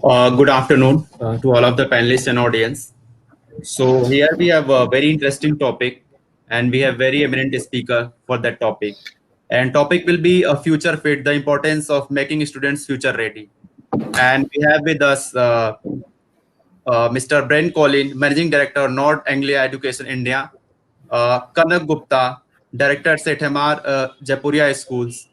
Good afternoon to all of the panelists and audience. So here we have a very interesting topic, and we have very eminent speaker for that topic. And topic will be a future fit, the importance of making students future ready. And we have with us Mr. Brent Collin, Managing Director, North Anglia Education India, Kanak Gupta, Director at MR Jaipuria Schools,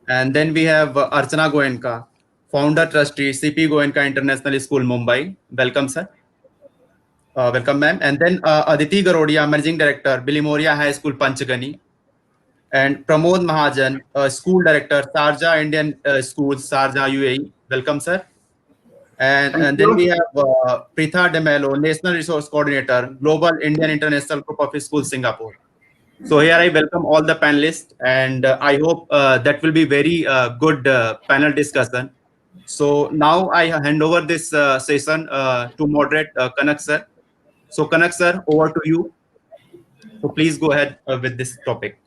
and then we have Archana Goenka, Founder Trustee, CP Goenka International School, Mumbai. Welcome, sir. Welcome, ma'am. And then Aditi Garodia, Managing Director, Bilimoria High School, Panchgani. And Pramod Mahajan, School Director, Sharjah Indian Schools, Sharjah, UAE. Welcome, sir. And then we have Pritha Demelo, National Resource Coordinator, Global Indian International Group of Schools, Singapore. So here I welcome all the panelists, and I hope that will be very good panel discussion. So now I hand over this session to moderate Kanak sir. So Kanak sir, over to you. So please go ahead with this topic.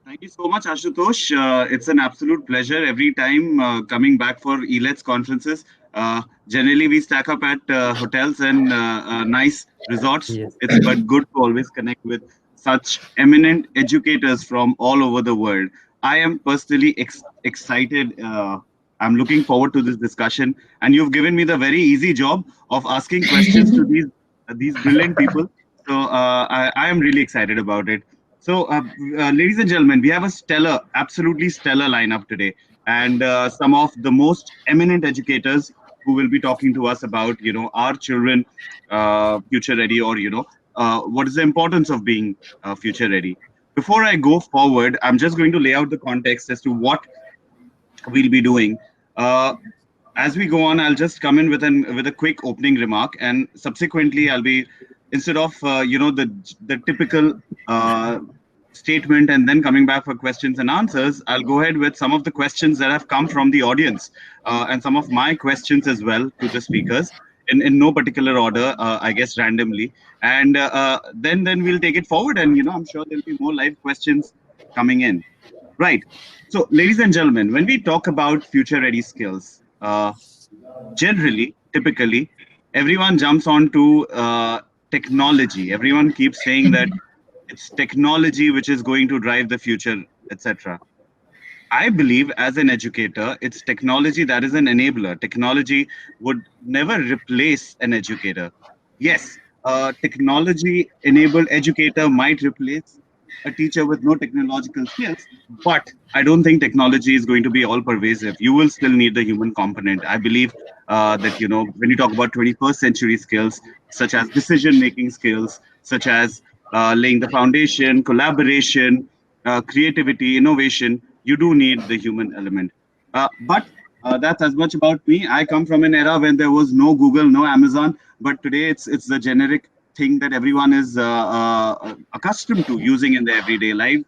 Thank you so much, Ashutosh. It's an absolute pleasure every time coming back for ELETS conferences. Generally, we stack up at hotels and nice resorts. Yes. It's but good to always connect with such eminent educators from all over the world. I am personally excited. I'm looking forward to this discussion, and you've given me the very easy job of asking questions to these brilliant people. So I am really excited about it. So, ladies and gentlemen, we have a absolutely stellar lineup today, and some of the most eminent educators who will be talking to us about, our children future ready, or what is the importance of being future ready. Before I go forward, I'm just going to lay out the context as to what we'll be doing. As we go on, I'll just come in with a quick opening remark, and subsequently I'll be, instead of the typical statement and then coming back for questions and answers, I'll go ahead with some of the questions that have come from the audience and some of my questions as well to the speakers in no particular order, I guess randomly, and then we'll take it forward, and I'm sure there'll be more live questions coming in. Right. So, ladies and gentlemen, when we talk about future ready skills, generally, typically, everyone jumps on to technology. Everyone keeps saying that it's technology which is going to drive the future, etc. I believe as an educator, it's technology that is an enabler. Technology would never replace an educator. Yes, a technology enabled educator might replace a teacher with no technological skills, but I don't think technology is going to be all pervasive. You will still need the human component. I believe that, when you talk about 21st century skills, such as decision making skills, such as laying the foundation, collaboration, creativity, innovation, you do need the human element. But that's as much about me. I come from an era when there was no Google, no Amazon, but today it's the generic thing that everyone is accustomed to using in their everyday life.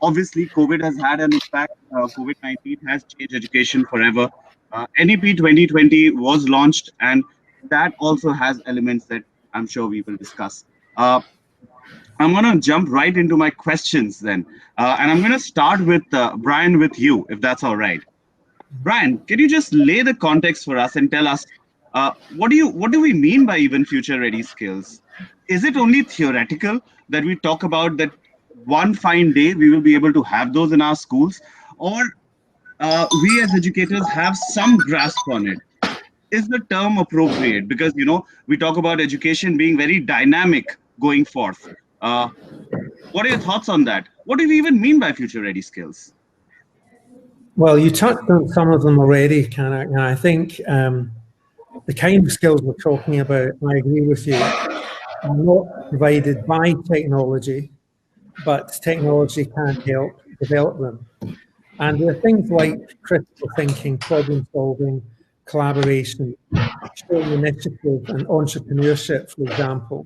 Obviously, COVID has had an impact. COVID-19 has changed education forever. NEP 2020 was launched, and that also has elements that I'm sure we will discuss. I'm going to jump right into my questions then. And I'm going to start with Brian, with you, if that's all right. Brian, can you just lay the context for us and tell us what do we mean by even future ready skills? Is it only theoretical that we talk about that one fine day we will be able to have those in our schools, or we as educators have some grasp on it? Is the term appropriate? Because we talk about education being very dynamic going forth. What are your thoughts on that? What do we even mean by future ready skills? Well, you touched on some of them already, Kanak, and I think the kind of skills we're talking about, I agree with you, are not provided by technology, but technology can help develop them. And there are things like critical thinking, problem solving, collaboration, sharing initiative, and entrepreneurship, for example.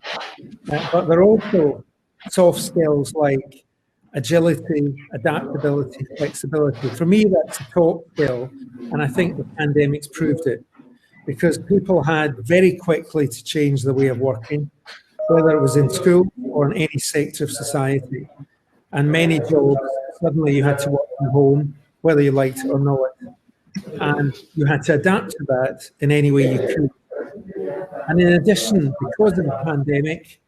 But there are also soft skills like agility, adaptability, flexibility. For me, that's a top skill, and I think the pandemic's proved it, because people had very quickly to change the way of working, whether it was in school or in any sector of society. And many jobs, suddenly you had to work from home, whether you liked it or not. And you had to adapt to that in any way you could. And in addition, because of the pandemic,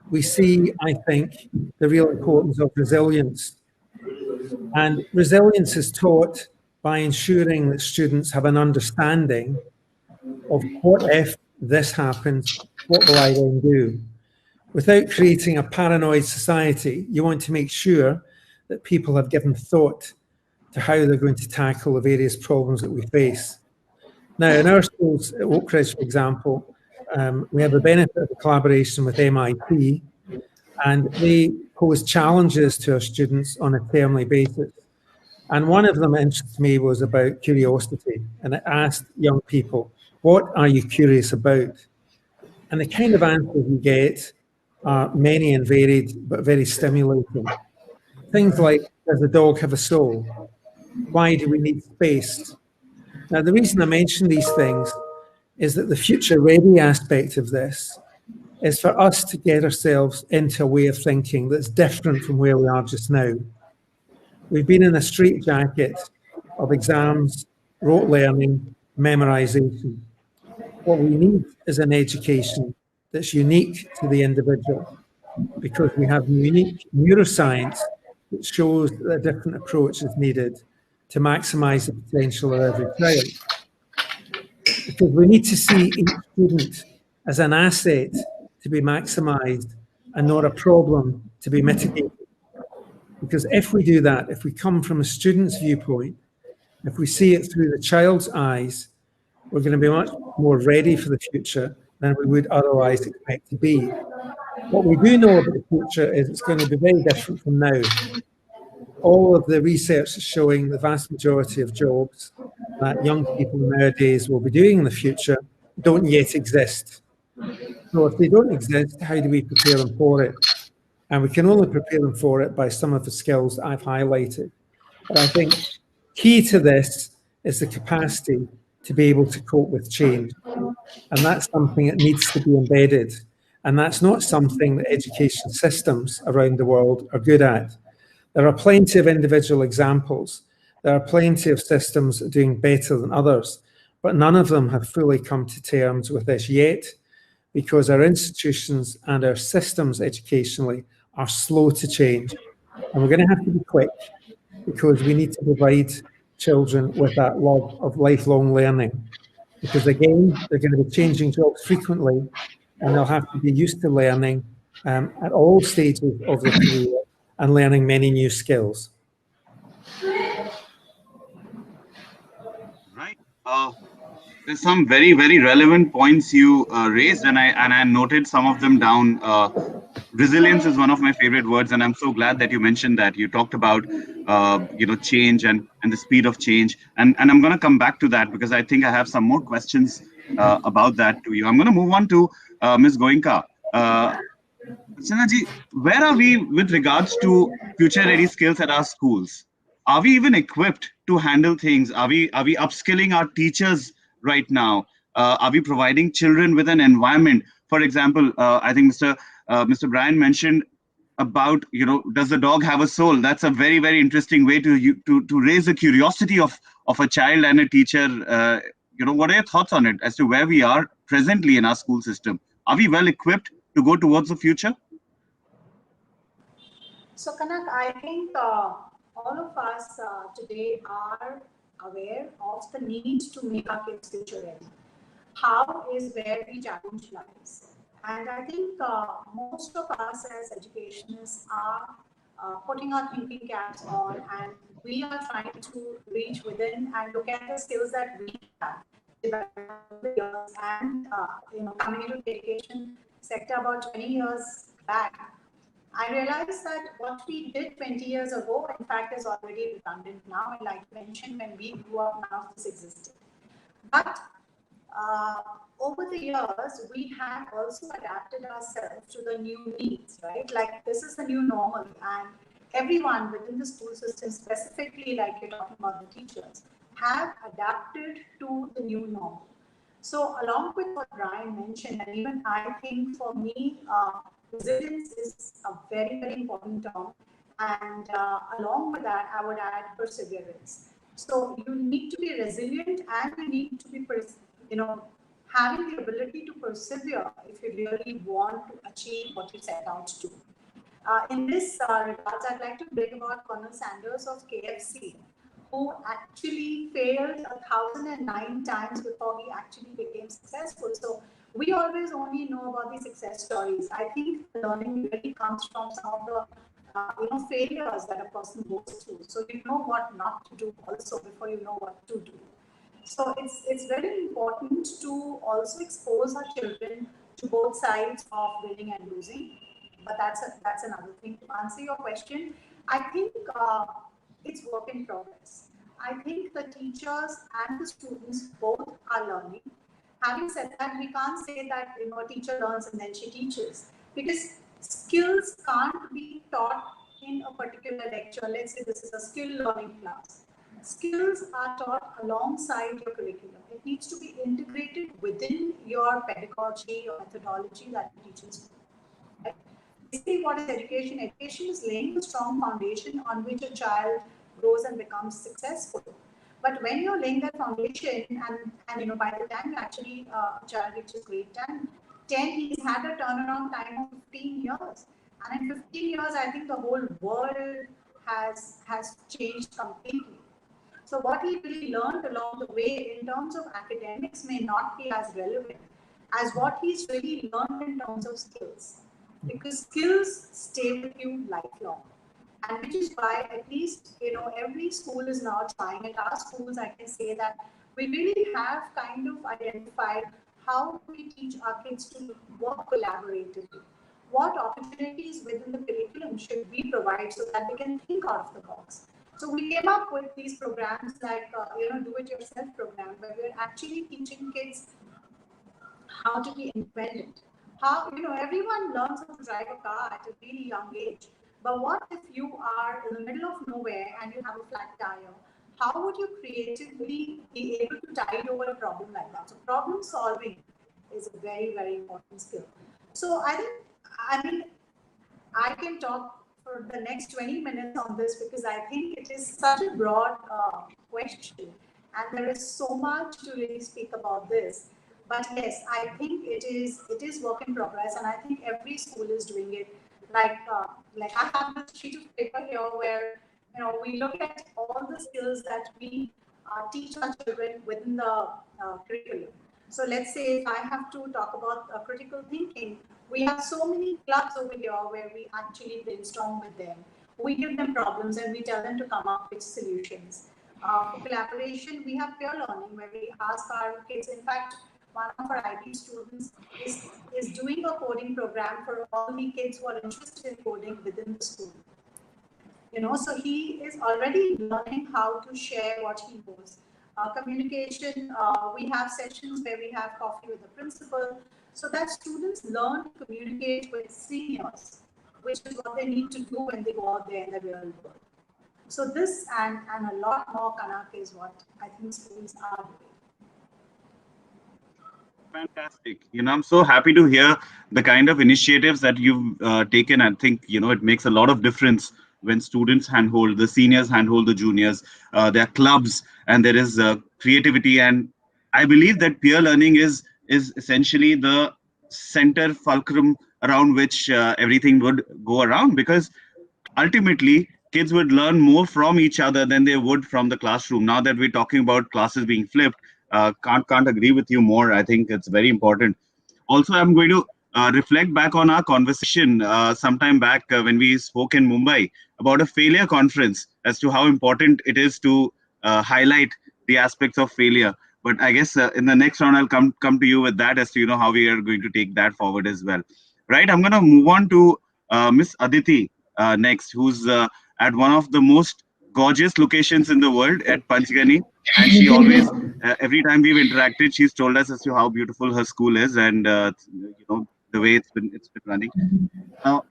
we see, I think, the real importance of resilience. And resilience is taught by ensuring that students have an understanding of what if this happens, what will I then do? Without creating a paranoid society, you want to make sure that people have given thought to how they're going to tackle the various problems that we face. Now, in our schools at Oakridge, for example, we have the benefit of the collaboration with MIT, and they pose challenges to our students on a termly basis. And one of them, interested me, was about curiosity. And it asked young people, what are you curious about? And the kind of answers you get are many and varied, but very stimulating. Things like, does the dog have a soul? Why do we need space? Now, the reason I mention these things is that the future-ready aspect of this is for us to get ourselves into a way of thinking that's different from where we are just now. We've been in a straitjacket of exams, rote learning, memorization. What we need is an education that's unique to the individual, because we have unique neuroscience that shows that a different approach is needed to maximize the potential of every child. Because we need to see each student as an asset to be maximized and not a problem to be mitigated. Because if we do that, if we come from a student's viewpoint, if we see it through the child's eyes, we're going to be much more ready for the future than we would otherwise expect to be. What we do know about the future is it's going to be very different from now. All of the research is showing the vast majority of jobs that young people nowadays will be doing in the future don't yet exist. So if they don't exist, how do we prepare them for it? And we can only prepare them for it by some of the skills that I've highlighted. But I think key to this is the capacity to be able to cope with change. And that's something that needs to be embedded. And that's not something that education systems around the world are good at. There are plenty of individual examples. There are plenty of systems doing better than others, but none of them have fully come to terms with this yet, because our institutions and our systems educationally are slow to change. And we're going to have to be quick, because we need to provide children with that love of lifelong learning. Because again, they're going to be changing jobs frequently, and they'll have to be used to learning at all stages of their career and learning many new skills. Right. There's some very, very relevant points you raised, and I noted some of them down. Resilience is one of my favorite words, and I'm so glad that you mentioned that. You talked about change and the speed of change, and I'm going to come back to that, because I think I have some more questions about that to you. I'm going to move on to Ms. Goenka. Archanaji, where are we with regards to future-ready skills at our schools? Are we even equipped to handle things? Are we upskilling our teachers right now? Are we providing children with an environment? For example, I think Mr. Brian mentioned about, does the dog have a soul? That's a very, very interesting way to raise the curiosity of a child and a teacher. What are your thoughts on it as to where we are presently in our school system? Are we well equipped to go towards the future? So Kanak, I think all of us today are aware of the need to make our kids future ready. How is where the challenge lies. And I think most of us as educationists are putting our thinking caps on, and we are trying to reach within and look at the skills that we have developed over the years. And coming into the education sector about 20 years back, I realized that what we did 20 years ago, in fact, is already redundant now. And like you mentioned, when we grew up, none of this existed. But over the years, we have also adapted ourselves to the new needs, right? Like this is the new normal, and everyone within the school system, specifically like you're talking about the teachers, have adapted to the new normal. So along with what Brian mentioned, and even I think for me, resilience is a very, very important term. And along with that, I would add perseverance. So you need to be resilient, and you need to be, having the ability to persevere if you really want to achieve what you set out to. In this regards, I'd like to bring about Colonel Sanders of KFC, who actually failed 1,009 times before he actually became successful. So we always only know about the success stories. I think the learning really comes from some of the failures that a person goes through. So you know what not to do also before you know what to do. So it's very important to also expose our children to both sides of winning and losing. But that's another thing. To answer your question, I think it's work in progress. I think the teachers and the students both are learning. Having said that, we can't say that a teacher learns and then she teaches, because skills can't be taught in a particular lecture. Let's say this is a skill learning class. Skills are taught alongside your curriculum. It needs to be integrated within your pedagogy or methodology that you teach in school. Right? Basically, what is education? Education is laying a strong foundation on which a child grows and becomes successful. But when you're laying that foundation, and by the time actually a child reaches grade 10, he's had a turnaround time of 15 years. And in 15 years, I think the whole world has changed completely. So what he really learned along the way in terms of academics may not be as relevant as what he's really learned in terms of skills. Because skills stay with you lifelong. And which is why at least, every school is now trying. At our schools, I can say that we really have kind of identified how we teach our kids to work collaboratively. What opportunities within the curriculum should we provide so that they can think out of the box? So we came up with these programs like, do-it-yourself program, where we're actually teaching kids how to be independent. How, everyone learns how to drive a car at a really young age. But what if you are in the middle of nowhere and you have a flat tire? How would you creatively be able to tide over a problem like that? So problem solving is a very, very important skill. So I can talk for the next 20 minutes on this, because I think it is such a broad question, and there is so much to really speak about this. But yes, I think it is work in progress, and I think every school is doing it. Like I have this sheet of paper here where we look at all the skills that we teach our children within the curriculum. So let's say if I have to talk about critical thinking, we have so many clubs over here where we actually brainstorm with them. We give them problems and we tell them to come up with solutions. For collaboration, we have peer learning where we ask our kids. In fact, one of our IB students is doing a coding program for all the kids who are interested in coding within the school. So he is already learning how to share what he knows. Communication, we have sessions where we have coffee with the principal, so that students learn to communicate with seniors, which is what they need to do when they go out there in the real world. So this and a lot more, Kanak, is what I think schools are doing. Fantastic. I'm so happy to hear the kind of initiatives that you've taken. I think, it makes a lot of difference when students handhold, the seniors handhold the juniors. There are clubs and there is creativity. And I believe that peer learning is essentially the center fulcrum around which everything would go around, because ultimately kids would learn more from each other than they would from the classroom. Now that we're talking about classes being flipped, can't agree with you more. I think it's very important. Also, I'm going to reflect back on our conversation sometime back when we spoke in Mumbai about a failure conference, as to how important it is to highlight the aspects of failure. But I guess in the next round, I'll come to you with that, as to how we are going to take that forward as well. Right. I'm going to move on to Miss Aditi next, who's at one of the most gorgeous locations in the world at Panchgani, and she always every time we've interacted, she's told us as to how beautiful her school is, and the way it's been running. Now,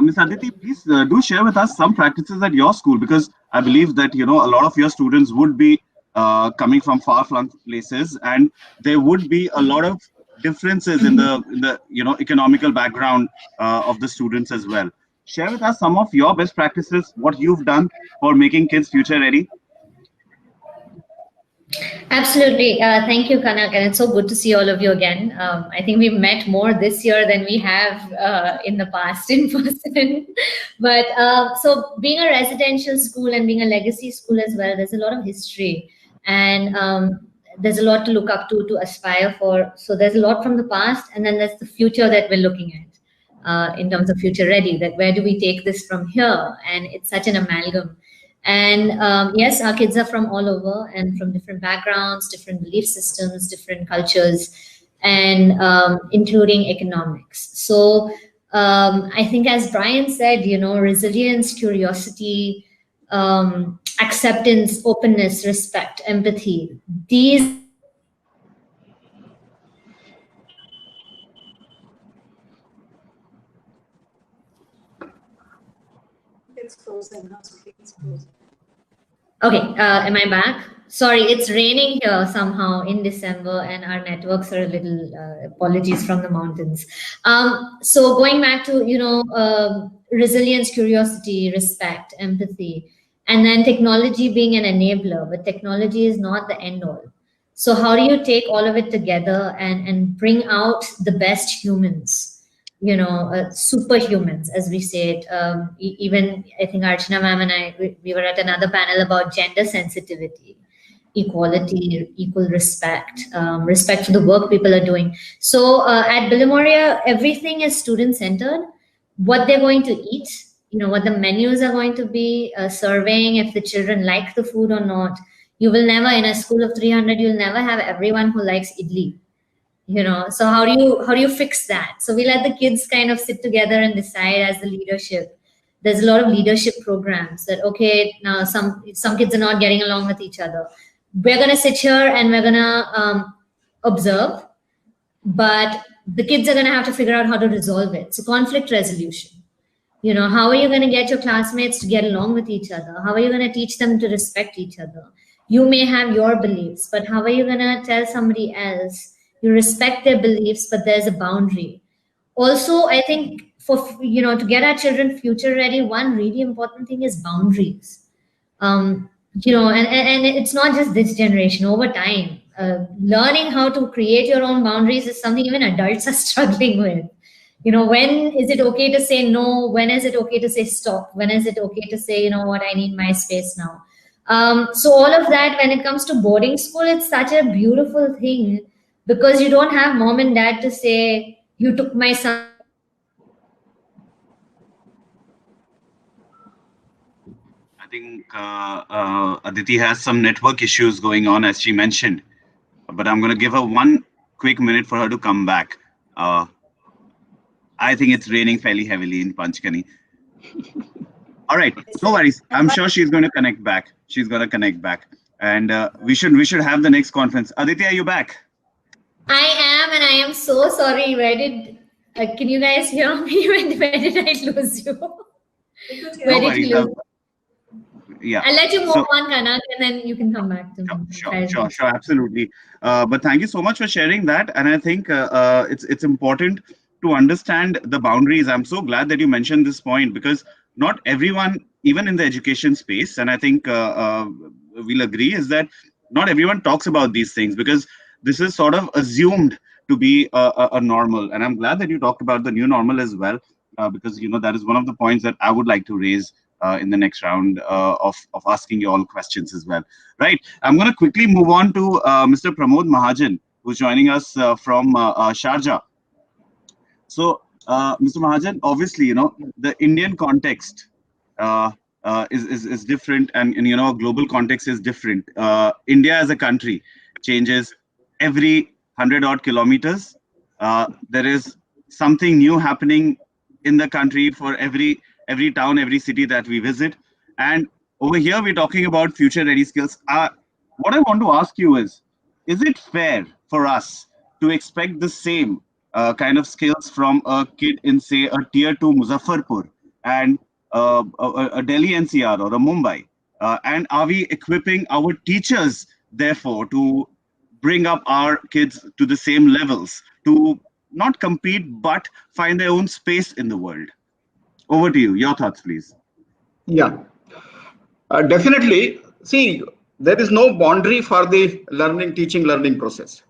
Ms. Aditi, please do share with us some practices at your school, because I believe that a lot of your students would be coming from far-flung places, and there would be a lot of differences in the economical background of the students as well. Share with us some of your best practices, what you've done for making kids future ready. Absolutely. Thank you, Kanak. And it's so good to see all of you again. I think we've met more this year than we have in the past in person. But so being a residential school and being a legacy school as well, there's a lot of history. And there's a lot to look up to aspire for. So there's a lot from the past, and then there's the future that we're looking at in terms of future ready, that where do we take this from here? And it's such an amalgam. And yes, our kids are from all over and from different backgrounds, different belief systems, different cultures, and including economics. So I think, as Brian said, resilience, curiosity, acceptance, openness, respect, empathy, these It's frozen. It's frozen. Okay, am I back? Sorry, it's raining here somehow in December, and our networks are a little apologies from the mountains. So going back to resilience, curiosity, respect, empathy, and then technology being an enabler, but technology is not the end all. So how do you take all of it together and bring out the best humans? Superhumans, as we say it. Even I think Archana ma'am and I, we were at another panel about gender sensitivity, equality, equal respect, respect for the work people are doing. So at Bilimoria, everything is student-centered. What they're going to eat, what the menus are going to be, surveying if the children like the food or not. You will never, in a school of 300, you'll never have everyone who likes idli. So how do you fix that? So we let the kids kind of sit together and decide as the leadership. There's a lot of leadership programs that, okay, now some kids are not getting along with each other. We're going to sit here and we're going to observe, but the kids are going to have to figure out how to resolve it. So conflict resolution. How are you going to get your classmates to get along with each other? How are you going to teach them to respect each other? You may have your beliefs, but how are you going to tell somebody else you respect their beliefs, but there's a boundary? Also, I think to get our children future ready, one really important thing is boundaries. And it's not just this generation. Over time, learning how to create your own boundaries is something even adults are struggling with. When is it okay to say no? When is it okay to say stop? When is it okay to say, what, I need my space now? So all of that, when it comes to boarding school, it's such a beautiful thing, because you don't have mom and dad to say, you took my son. I think Aditi has some network issues going on, as she mentioned, but I'm going to give her 1 quick minute for her to come back. I think it's raining fairly heavily in Panchkani. All right, no worries. I'm sure she's going to connect back. She's going to connect back, and we should have the next conference. Aditi, are you back? I am, and I am so sorry. Can you guys hear me? Where did I lose you? Where did you lose? Yeah. I'll let you move on, Kanak, and then you can come back to me. Sure, absolutely. But thank you so much for sharing that. And I think it's important to understand the boundaries. I'm so glad that you mentioned this point, because not everyone, even in the education space, and I think we'll agree, is that not everyone talks about these things, because this is sort of assumed to be a normal. And I'm glad that you talked about the new normal as well, because that is one of the points that I would like to raise in the next round of asking you all questions as well. Right. I'm going to quickly move on to Mr. Pramod Mahajan, who's joining us from Sharjah. So, Mr. Mahajan, obviously, the Indian context is different, and global context is different. India as a country changes every 100-odd kilometers. There is something new happening in the country for every town, every city that we visit. And over here, we're talking about future-ready skills. What I want to ask you is it fair for us to expect the same kind of skills from a kid in, say, a tier 2 Muzaffarpur and a Delhi NCR or a Mumbai? And are we equipping our teachers, therefore, to bring up our kids to the same levels, to not compete, but find their own space in the world? Over to you. Your thoughts, please. Yeah, definitely. See, There is no boundary for the teaching learning process.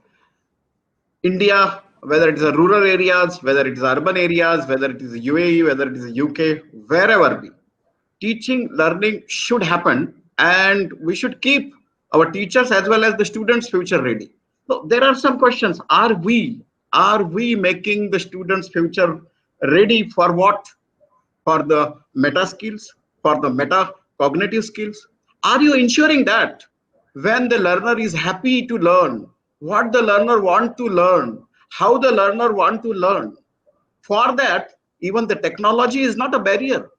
India, whether it is rural areas, whether it is urban areas, whether it is UAE, whether it is UK, wherever be, teaching learning should happen, and we should keep our teachers as well as the students future ready. So there are some questions. Are we making the students future ready for what? For the meta skills, for the meta cognitive skills? Are you ensuring that when the learner is happy to learn, what the learner want to learn, how the learner want to learn? For that, even the technology is not a barrier.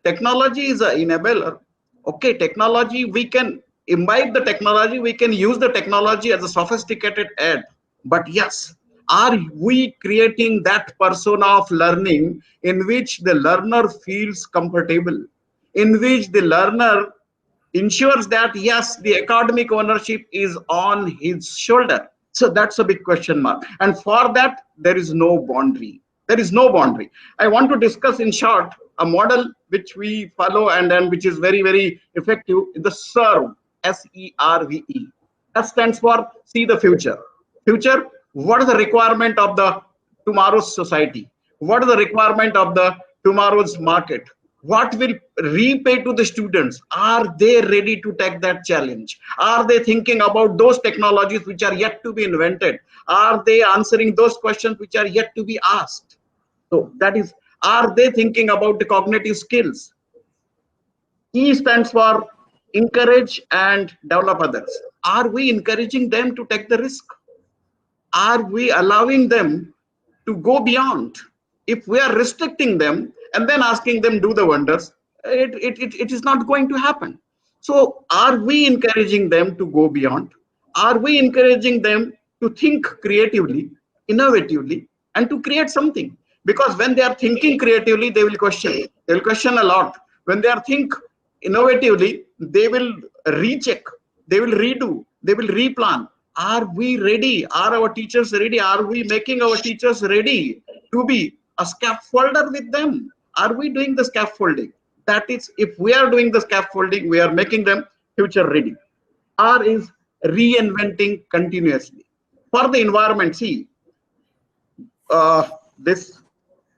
Technology is an enabler. Okay, technology, we can imbibe the technology, we can use the technology as a sophisticated aid. But yes, are we creating that persona of learning in which the learner feels comfortable, in which the learner ensures that yes, the academic ownership is on his shoulder? So that's a big question mark. And for that, there is no boundary. There is no boundary. I want to discuss in short a model which we follow and then which is very, very effective. The SERVE, S-E-R-V-E. That stands for see the future. Future, what is the requirement of the tomorrow's society? What is the requirement of the tomorrow's market? What will repay to the students? Are they ready to take that challenge? Are they thinking about those technologies which are yet to be invented? Are they answering those questions which are yet to be asked? So that is, are they thinking about the cognitive skills? E stands for encourage and develop others. Are we encouraging them to take the risk? Are we allowing them to go beyond? If we are restricting them and then asking them do the wonders, it is not going to happen. So are we encouraging them to go beyond? Are we encouraging them to think creatively, innovatively, and to create something? Because when they are thinking creatively, they will question. They will question a lot. When they are think innovatively, they will recheck, they will redo, they will replan. Are we ready? Are our teachers ready? Are we making our teachers ready to be a scaffolder with them? Are we doing the scaffolding? That is, if we are doing the scaffolding, we are making them future ready. R is reinventing continuously. For the environment, see, this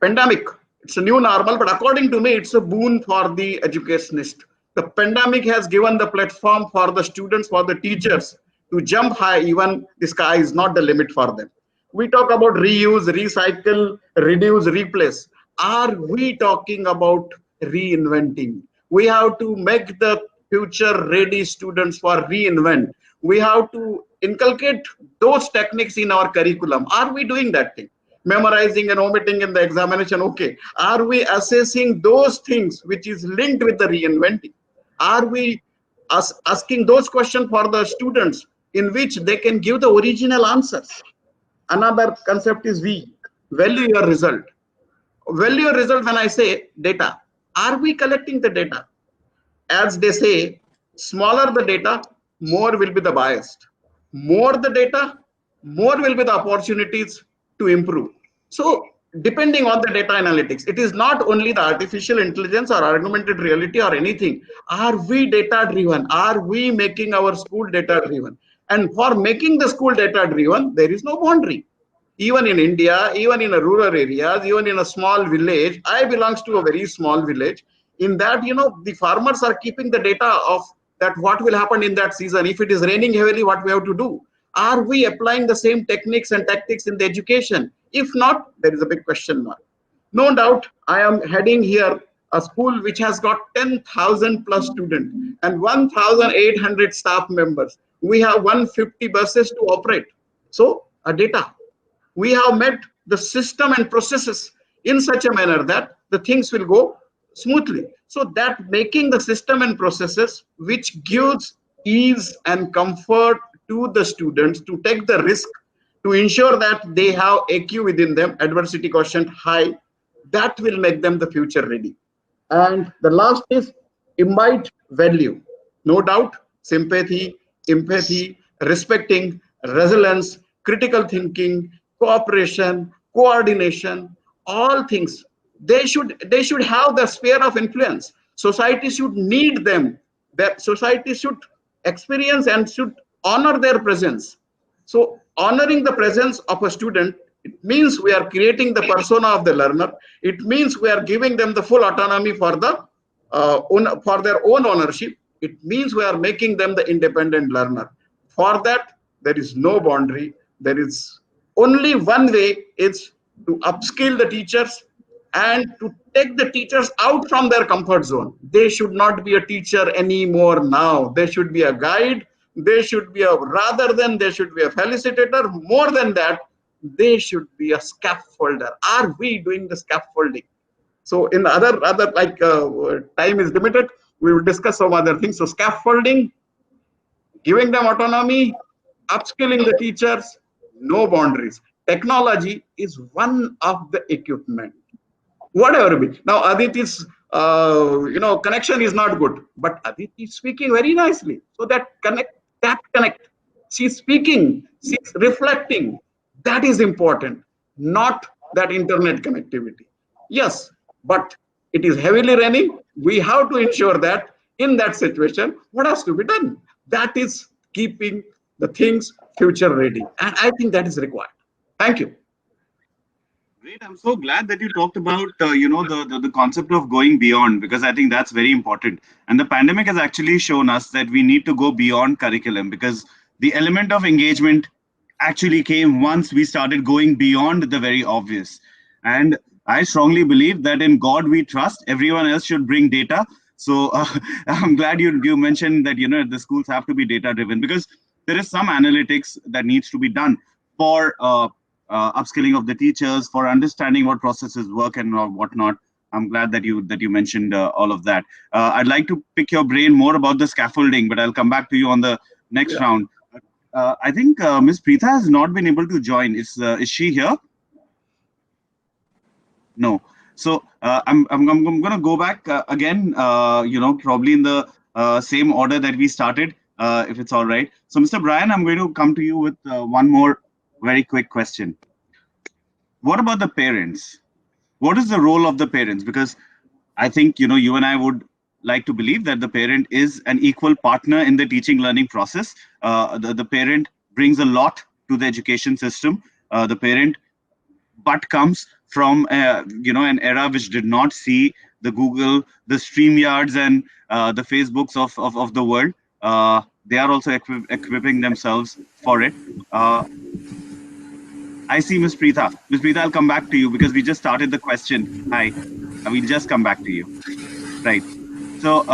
pandemic, it's a new normal, but according to me, it's a boon for the educationist. The pandemic has given the platform for the students, for the teachers to jump high. Even the sky is not the limit for them. We talk about reuse, recycle, reduce, replace. Are we talking about reinventing? We have to make the future ready students for reinvent. We have to inculcate those techniques in our curriculum. Are we doing that thing? Memorizing and omitting in the examination, okay. Are we assessing those things which is linked with the reinventing? Are we asking those questions for the students in which they can give the original answers? Another concept is value your result. Value your result, when I say data, are we collecting the data? As they say, smaller the data, more will be the biased. More the data, more will be the opportunities to improve. So depending on the data analytics, it is not only the artificial intelligence or augmented reality or anything. Are we data driven? Are we making our school data driven? And for making the school data driven, there is no boundary. Even in India, even in a rural areas, even in a small village, I belongs to a very small village. In that, you know, the farmers are keeping the data of that what will happen in that season. If it is raining heavily, what we have to do? Are we applying the same techniques and tactics in the education? If not, there is a big question mark. No doubt, I am heading here a school which has got 10,000 plus students and 1,800 staff members. We have 150 buses to operate. So, data. We have made the system and processes in such a manner that the things will go smoothly. So that making the system and processes which gives ease and comfort to the students to take the risk, to ensure that they have AQ within them, adversity quotient high, that will make them the future ready. And the last is imbibe value. No doubt, sympathy, empathy, respecting, resilience, critical thinking, cooperation, coordination, all things. They should have the sphere of influence. Society should need them. That society should experience and should honor their presence. So honoring the presence of a student, it means we are creating the persona of the learner. It means we are giving them the full autonomy for the for their own ownership. It means we are making them the independent learner. For that, there is no boundary. There is only one way, is to upskill the teachers and to take the teachers out from their comfort zone. They should not be a teacher anymore now. They should be a guide. They should be rather than they should be a felicitator. More than that, they should be a scaffolder. Are we doing the scaffolding? So in the other like time is limited, we will discuss some other things. So scaffolding, giving them autonomy, upskilling the teachers, no boundaries. Technology is one of the equipment, whatever it be. Now Aditi's connection is not good, but Aditi is speaking very nicely. So that connect. She's speaking, she's reflecting. That is important, not that internet connectivity. Yes, but it is heavily raining. We have to ensure that in that situation, what has to be done? That is keeping the things future ready. And I think that is required. Thank you. Great. I'm so glad that you talked about, the concept of going beyond, because I think that's very important. And the pandemic has actually shown us that we need to go beyond curriculum, because the element of engagement actually came once we started going beyond the very obvious. And I strongly believe that in God we trust. Everyone else should bring data. So I'm glad you mentioned that, the schools have to be data driven, because there is some analytics that needs to be done for upskilling of the teachers, for understanding what processes work and whatnot. I'm glad that you mentioned all of that. I'd like to pick your brain more about the scaffolding, but I'll come back to you on the next round. I think Ms. Preetha has not been able to join. Is she here? No. So I'm going to go back again. Probably in the same order that we started, if it's all right. So, Mr. Brian, I'm going to come to you with one more very quick question. What about the parents? What is the role of the parents? Because I think, you and I would like to believe that the parent is an equal partner in the teaching learning process. The parent brings a lot to the education system. The parent comes from an era which did not see the Google, the StreamYards, and the Facebooks of the world. They are also equipping themselves for it. I see Ms. Preetha. Ms. Preetha, I'll come back to you because we just started the question. Hi, we'll just come back to you. Right. So,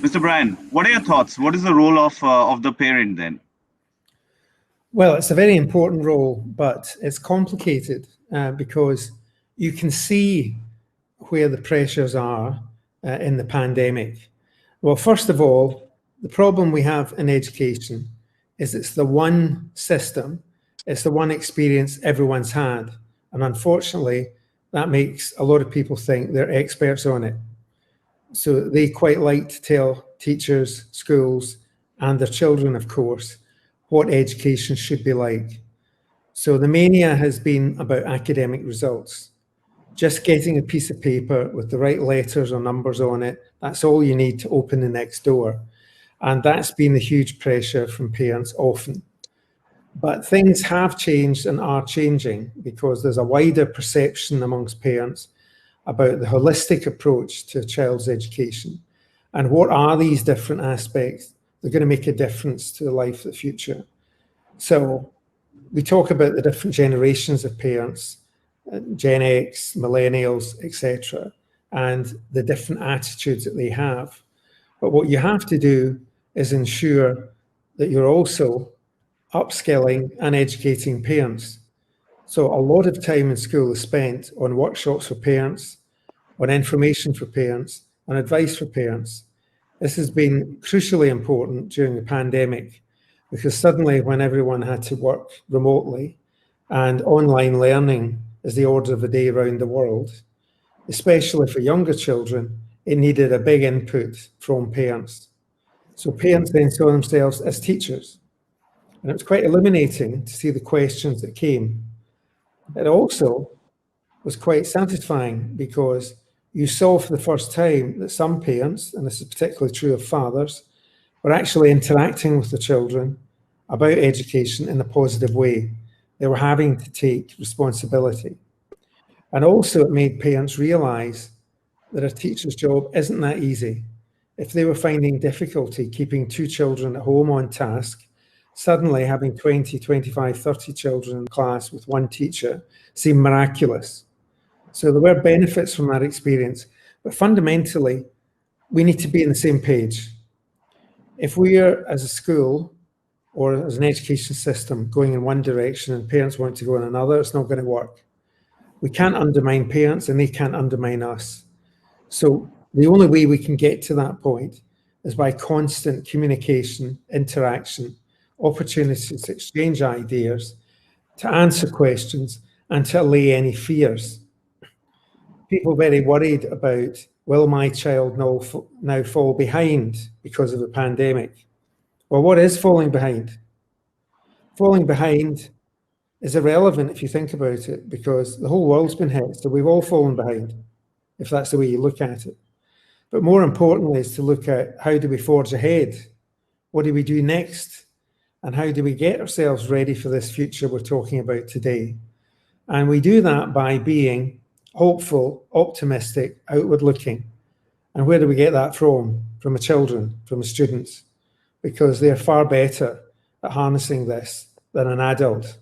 Mr. Brian, what are your thoughts? What is the role of the parent then? Well, it's a very important role, but it's complicated because you can see where the pressures are in the pandemic. Well, first of all, the problem we have in education is it's the one system, it's the one experience everyone's had. And unfortunately, that makes a lot of people think they're experts on it. So they quite like to tell teachers, schools, and their children, of course, what education should be like. So the mania has been about academic results. Just getting a piece of paper with the right letters or numbers on it, that's all you need to open the next door. And that's been the huge pressure from parents often. But things have changed and are changing because there's a wider perception amongst parents about the holistic approach to a child's education. And what are these different aspects? They're going to make a difference to the life of the future. So we talk about the different generations of parents, Gen X, millennials, etc., and the different attitudes that they have. But what you have to do is ensure that you're also upskilling and educating parents. So a lot of time in school is spent on workshops for parents, on information for parents, on advice for parents. This has been crucially important during the pandemic because suddenly when everyone had to work remotely and online learning is the order of the day around the world, especially for younger children, it needed a big input from parents. So parents then saw themselves as teachers. And it was quite illuminating to see the questions that came. It also was quite satisfying because you saw for the first time that some parents, and this is particularly true of fathers, were actually interacting with the children about education in a positive way. They were having to take responsibility. And also it made parents realise that a teacher's job isn't that easy. If they were finding difficulty keeping 2 children at home on task, suddenly having 20, 25, 30 children in class with 1 teacher seemed miraculous. So there were benefits from that experience, but fundamentally, we need to be on the same page. If we are, as a school or as an education system, going in one direction and parents want to go in another, it's not going to work. We can't undermine parents and they can't undermine us. So the only way we can get to that point is by constant communication, interaction, opportunities to exchange ideas, to answer questions, and to allay any fears. People are very worried about, will my child now fall behind because of the pandemic? Well, what is falling behind? Falling behind is irrelevant if you think about it, because the whole world's been hit, so we've all fallen behind, if that's the way you look at it. But more importantly is to look at, how do we forge ahead? What do we do next? And how do we get ourselves ready for this future we're talking about today? And we do that by being hopeful, optimistic, outward looking. And where do we get that from? From the children, from the students, because they're far better at harnessing this than an adult.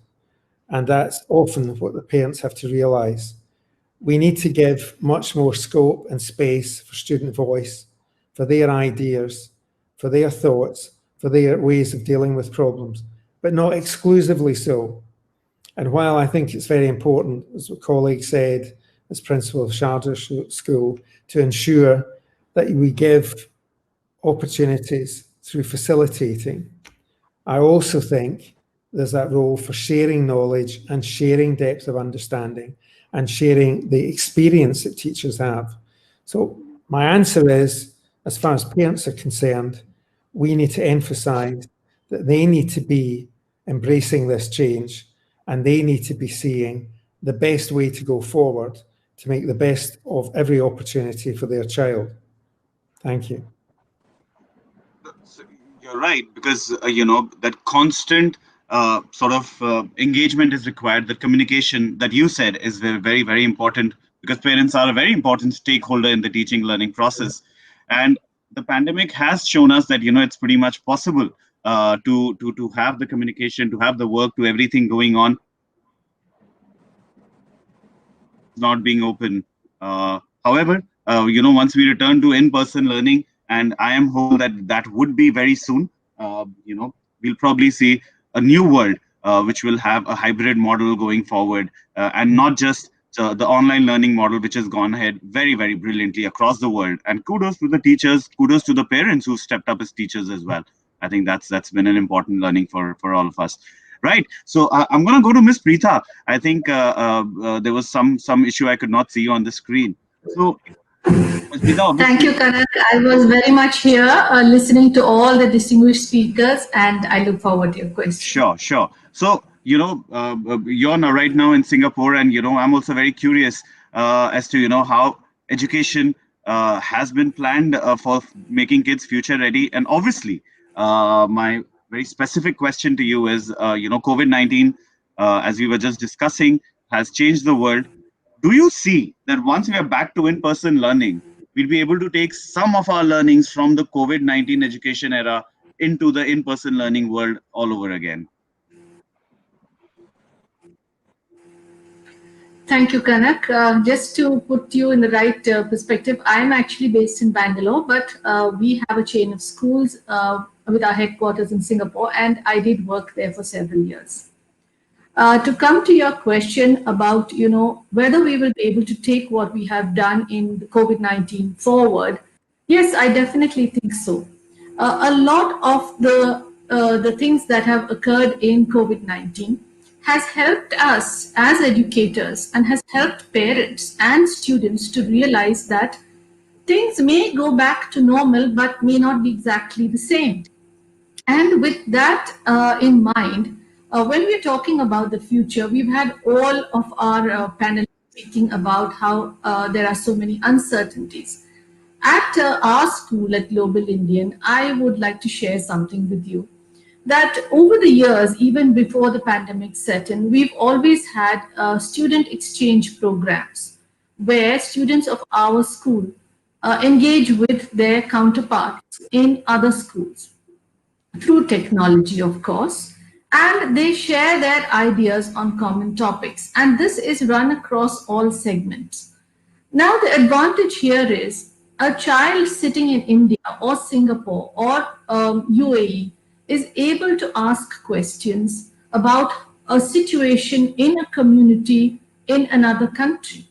And that's often what the parents have to realise. We need to give much more scope and space for student voice, for their ideas, for their thoughts, for their ways of dealing with problems, but not exclusively so. And while I think it's very important, as a colleague said, as principal of Sharjah School, to ensure that we give opportunities through facilitating, I also think there's that role for sharing knowledge and sharing depth of understanding and sharing the experience that teachers have. So my answer is, as far as parents are concerned, we need to emphasize that they need to be embracing this change and they need to be seeing the best way to go forward to make the best of every opportunity for their child. Thank you. You're right, because that constant engagement is required. The communication that you said is very, very, very important, because parents are a very important stakeholder in the teaching learning process. And the pandemic has shown us that it's pretty much possible to have the communication, to have the work, to everything going on, not being open. However, once we return to in-person learning, and I am hopeful that would be very soon, we'll probably see a new world which will have a hybrid model going forward, and not just the online learning model, which has gone ahead very, very brilliantly across the world. And kudos to the teachers, kudos to the parents who stepped up as teachers as well. I think that's been an important learning for all of us. Right. So I'm going to go to Ms. Preetha. I think there was some issue I could not see on the screen. So, thank you, Kanak. I was very much here listening to all the distinguished speakers, and I look forward to your questions. Sure. So, you're now right now in Singapore, and I'm also very curious as to how education has been planned for making kids future ready. And obviously, my very specific question to you is, COVID-19, as we were just discussing, has changed the world. Do you see that once we are back to in-person learning, we'll be able to take some of our learnings from the COVID-19 education era into the in-person learning world all over again? Thank you, Kanak. Just to put you in the right perspective, I am actually based in Bangalore, but we have a chain of schools with our headquarters in Singapore, and I did work there for several years. To come to your question about, whether we will be able to take what we have done in COVID-19 forward, yes, I definitely think so. A lot of the things that have occurred in COVID-19 has helped us as educators and has helped parents and students to realize that things may go back to normal, but may not be exactly the same. And with that in mind, when we're talking about the future, we've had all of our panelists speaking about how there are so many uncertainties. At our school at Global Indian, I would like to share something with you that over the years, even before the pandemic set in, we've always had student exchange programs where students of our school engage with their counterparts in other schools through technology, of course, and they share their ideas on common topics. And this is run across all segments. Now, the advantage here is a child sitting in India or Singapore or UAE is able to ask questions about a situation in a community in another country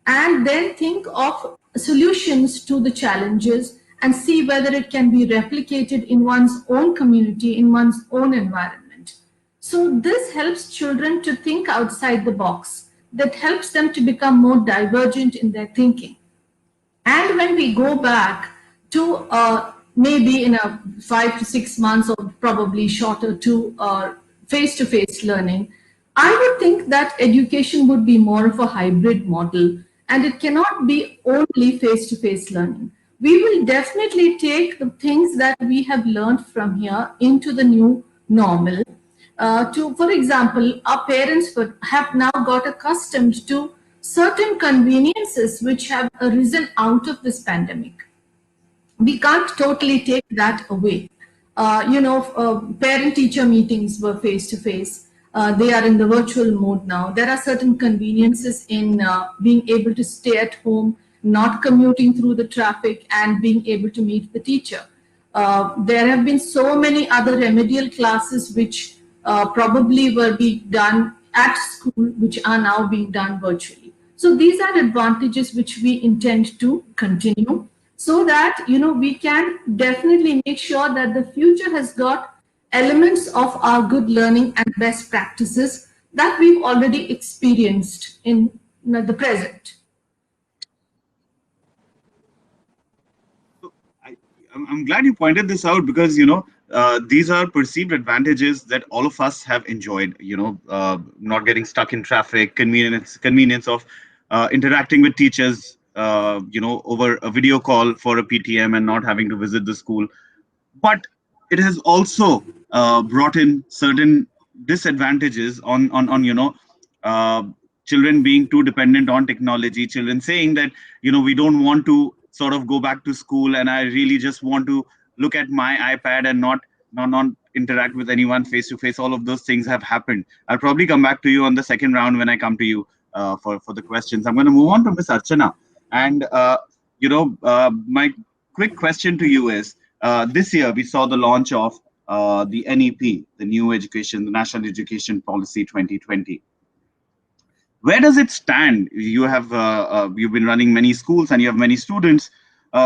and then think of solutions to the challenges and see whether it can be replicated in one's own community, in one's own environment. So this helps children to think outside the box. That helps them to become more divergent in their thinking. And when we go back to maybe in a 5 to 6 months or probably shorter to face-to-face learning, I would think that education would be more of a hybrid model and it cannot be only face-to-face learning. We will definitely take the things that we have learned from here into the new normal. For example, our parents have now got accustomed to certain conveniences which have arisen out of this pandemic. We can't totally take that away. Parent-teacher meetings were face-to-face. They are in the virtual mode now. There are certain conveniences in being able to stay at home, not commuting through the traffic, and being able to meet the teacher. There have been so many other remedial classes which probably were being done at school, which are now being done virtually. So these are advantages which we intend to continue so that we can definitely make sure that the future has got elements of our good learning and best practices that we've already experienced in the present. I'm glad you pointed this out because these are perceived advantages that all of us have enjoyed. Not getting stuck in traffic, convenience of interacting with teachers. Over a video call for a PTM and not having to visit the school. But it has also brought in certain disadvantages on uh, children being too dependent on technology, children saying that we don't want to sort of go back to school and I really just want to look at my iPad and not interact with anyone face to face. All of those things have happened. I'll probably come back to you on the second round when I come to you for the questions. I'm going to move on to Miss Archana, and my quick question to you is, this year, we saw the launch of the NEP, the the National Education Policy 2020. Where does it stand? You've been running many schools and you have many students.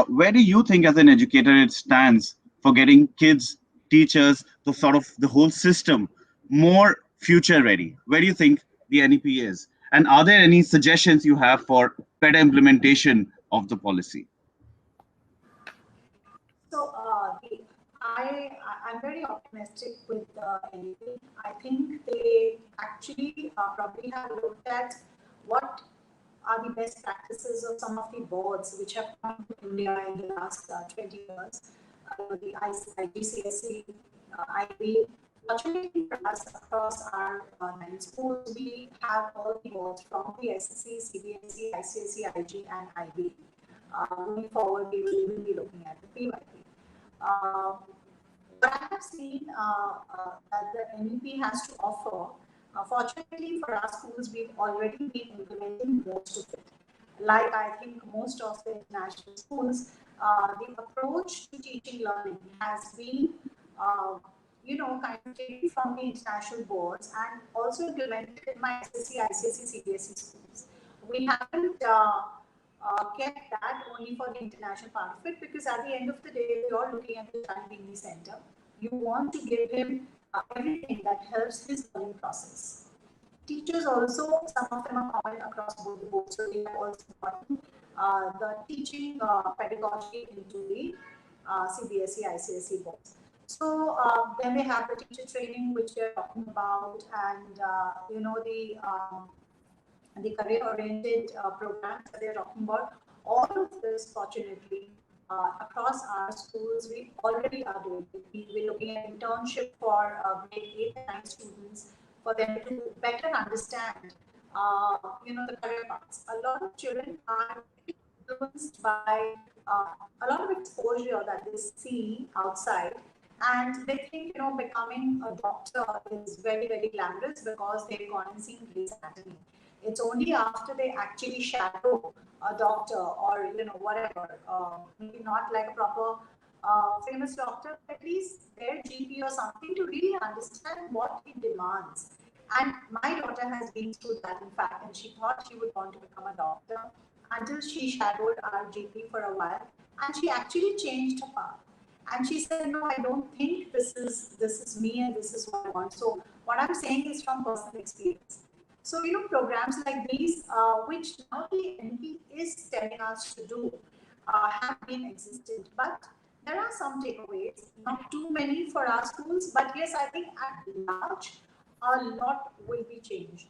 Where do you think, as an educator, it stands for getting kids, teachers, the whole system more future ready? Where do you think the NEP is? And are there any suggestions you have for better implementation of the policy? So I'm very optimistic with NEP. I think they actually probably have looked at what are the best practices of some of the boards which have come to India in the last 20 years. The IGCSE, IB. Fortunately for us, across our 9 schools, we have all the boards from the SSC, CBSE, ICSE, IG, and IB. Going forward, we will even be looking at the PYP. What I have seen that the NEP has to offer, fortunately for our schools, we've already been implementing most of it. Like I think most of the international schools, the approach to teaching learning has been, kind of taken from the international boards and also implemented in my SSC, ICSE, CBSE schools. We haven't kept that only for the international part of it, because at the end of the day, you're looking at the child being the center. You want to give him everything that helps his learning process. Teachers also, some of them are common across both the boards, so they have also gotten the teaching pedagogy into the CBSE, ICSE boards. So then they have the teacher training, which they're talking about, and the career-oriented programs that they're talking about. All of this, fortunately, across our schools, we already are doing it. We're looking at internship for grade 8 and 9 students for them to better understand, the career paths. A lot of children are influenced by a lot of exposure that they see outside, and they think, becoming a doctor is very, very glamorous because they've gone and seen Grey's Anatomy. It's only after they actually shadow a doctor or, whatever, maybe not like a proper famous doctor, at least their GP or something, to really understand what it demands. And my daughter has been through that, in fact, and she thought she would want to become a doctor until she shadowed our GP for a while, and she actually changed her path. And she said, no, I don't think this is me and this is what I want. So what I'm saying is from personal experience. So, programs like these, which now the NP is telling us to do, have been existent. But there are some takeaways, not too many for our schools, but yes, I think at large, a lot will be changed.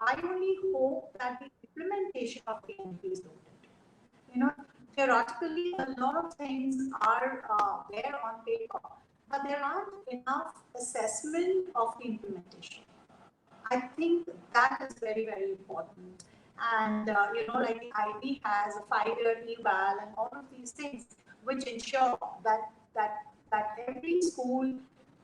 I only hope that the implementation of the NP is loaded. Theoretically, a lot of things are there on paper, but there aren't enough assessment of the implementation. I think that is very, very important. And, like the IB has a 5-year eval and all of these things, which ensure that every school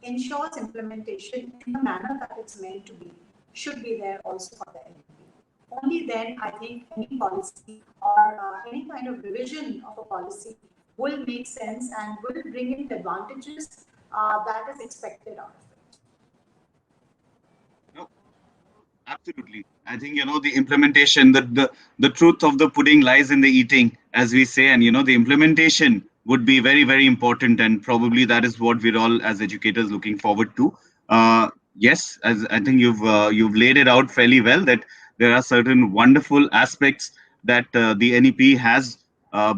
ensures implementation in the manner that it's meant to be, should be there also for the LLB. Only then, I think, any policy or any kind of revision of a policy will make sense and will bring in the advantages that is expected out of it. Absolutely. I think, the implementation, the truth of the pudding lies in the eating, as we say, and, the implementation would be very, very important. And probably that is what we're all as educators looking forward to. Yes, as I think you've laid it out fairly well, that there are certain wonderful aspects that the NEP has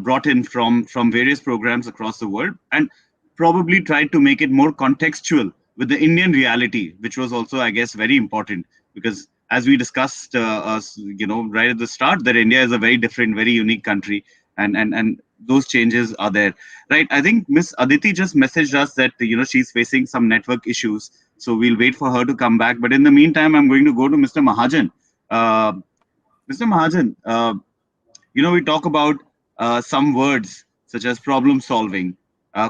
brought in from various programs across the world, and probably tried to make it more contextual with the Indian reality, which was also, I guess, very important, because as we discussed, right at the start, that India is a very different, very unique country, and those changes are there, right? I think Miss Aditi just messaged us that she's facing some network issues, so we'll wait for her to come back. But in the meantime, I'm going to go to Mr. Mahajan. Mr. Mahajan, we talk about some words such as problem solving,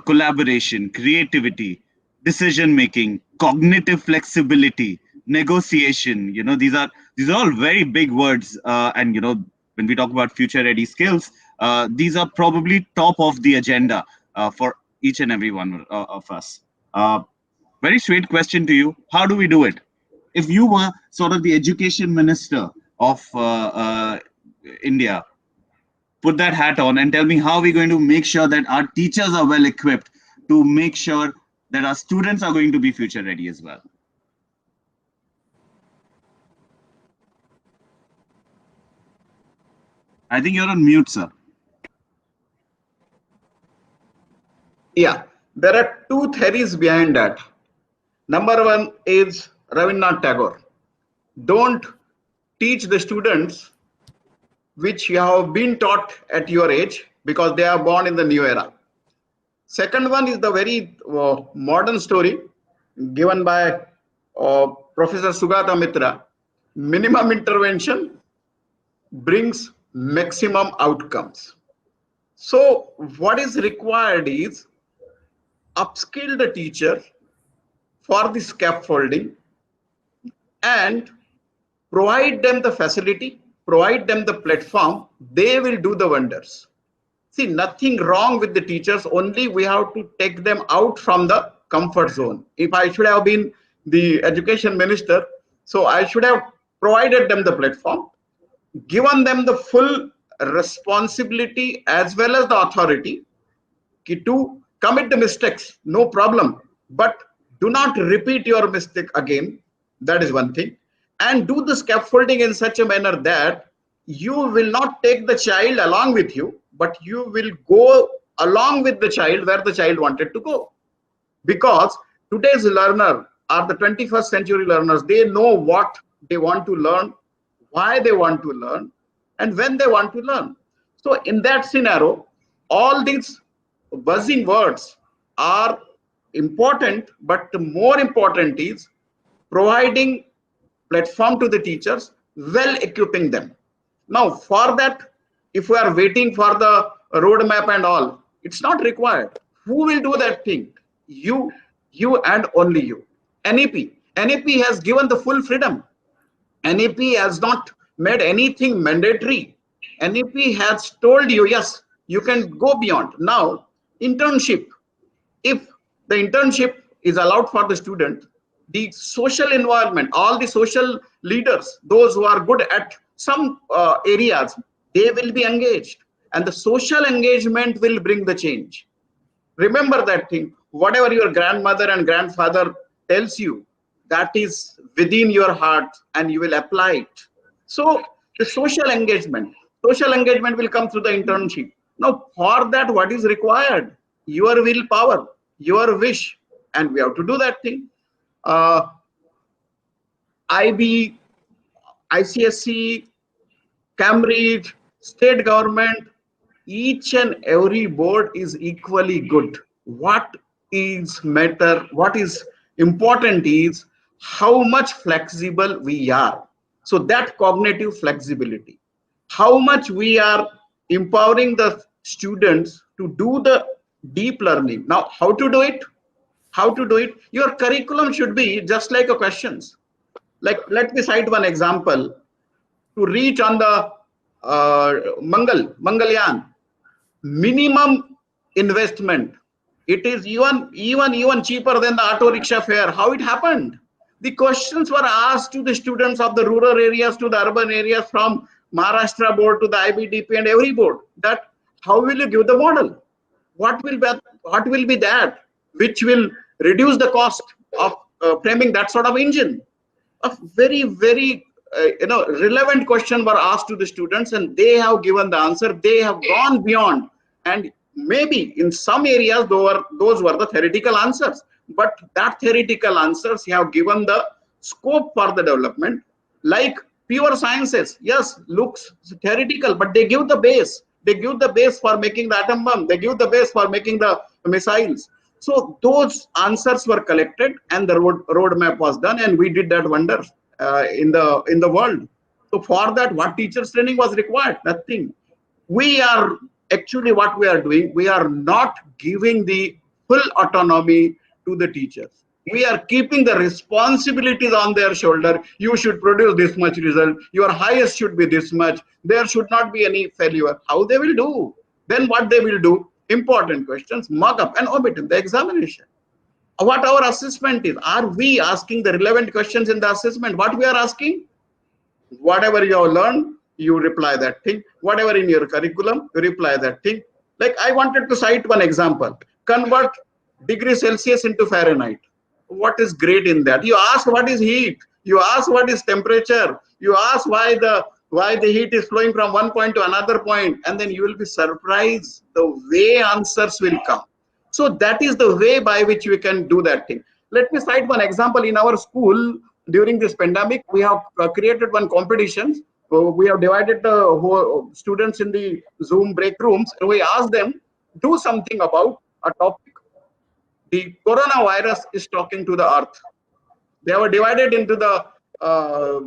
collaboration, creativity, decision making, cognitive flexibility, negotiation. These are all very big words, and when we talk about future ready skills, these are probably top of the agenda for each and every one of us. Very straight question to you: how do we do it? If you were sort of the education minister of India, put that hat on and tell me, how are we going to make sure that our teachers are well equipped to make sure that our students are going to be future ready as well? I think you're on mute, sir. Yeah, there are two theories behind that. Number one is Rabindranath Tagore. Don't teach the students which you have been taught at your age, because they are born in the new era. Second one is the very modern story given by Professor Sugata Mitra. Minimum intervention brings maximum outcomes. So what is required is upskill the teacher for the scaffolding and provide them the facility, provide them the platform. They will do the wonders. See, nothing wrong with the teachers, only we have to take them out from the comfort zone. If I should have been the education minister, so I should have provided them the platform, given them the full responsibility as well as the authority to commit the mistakes, no problem, but do not repeat your mistake again. That is one thing. And do the scaffolding in such a manner that you will not take the child along with you, but you will go along with the child where the child wanted to go. Because today's learner are the 21st century learners. They know what they want to learn, why they want to learn, and when they want to learn. So in that scenario, all these buzzing words are important, but the more important is providing platform to the teachers, well equipping them. Now, for that, if we are waiting for the roadmap and all, it's not required. Who will do that thing? You and only you. NEP has given the full freedom. NEP has not made anything mandatory. NEP has told you, yes, you can go beyond. Now, internship, if the internship is allowed for the student, the social environment, all the social leaders, those who are good at some areas, they will be engaged, and the social engagement will bring the change. Remember that thing. Whatever your grandmother and grandfather tells you, that is within your heart, and you will apply it. So the social engagement will come through the internship. Now, for that, what is required? Your willpower, your wish, and we have to do that thing. IB, ICSE, Cambridge, state government, each and every board is equally good. What is important is how much flexible we are. So that cognitive flexibility, how much we are empowering the students to do the deep learning. Now, how to do it? Your curriculum should be just like a questions. Like, let me cite one example. To reach on the Mangalyaan, minimum investment, it is even cheaper than the auto rickshaw fare. How it happened? The questions were asked to the students of the rural areas to the urban areas, from Maharashtra board to the IBDP and every board, that how will you give the model? What will be that which will reduce the cost of framing that sort of engine? A very relevant question were asked to the students, and they have given the answer. They have gone beyond, and maybe in some areas those were the theoretical answers, but that theoretical answers have given the scope for the development. Like pure sciences, yes, looks theoretical, but they give the base. They give the base for making the atom bomb. They give the base for making the missiles. So those answers were collected, and the roadmap was done, and we did that wonder in the world. So for that, what teachers training was required? Nothing. We are actually, what we are doing, we are not giving the full autonomy to the teachers. We are keeping the responsibilities on their shoulder. You should produce this much result. Your highest should be this much. There should not be any failure. How they will do? Then what they will do? Important questions, mock up and omit in the examination. What our assessment is? Are we asking the relevant questions in the assessment? What we are asking? Whatever you have learned, you reply that thing. Whatever in your curriculum, you reply that thing. Like, I wanted to cite one example. Convert degree Celsius into Fahrenheit. What is great in that? You ask what is heat. You ask what is temperature. You ask why the heat is flowing from one point to another point, and then you will be surprised the way answers will come. So that is the way by which we can do that thing. Let me cite one example. In our school, during this pandemic, we have created one competition. We have divided the students in the Zoom break rooms, and we asked them, do something about a topic. The coronavirus is talking to the earth. They were divided into the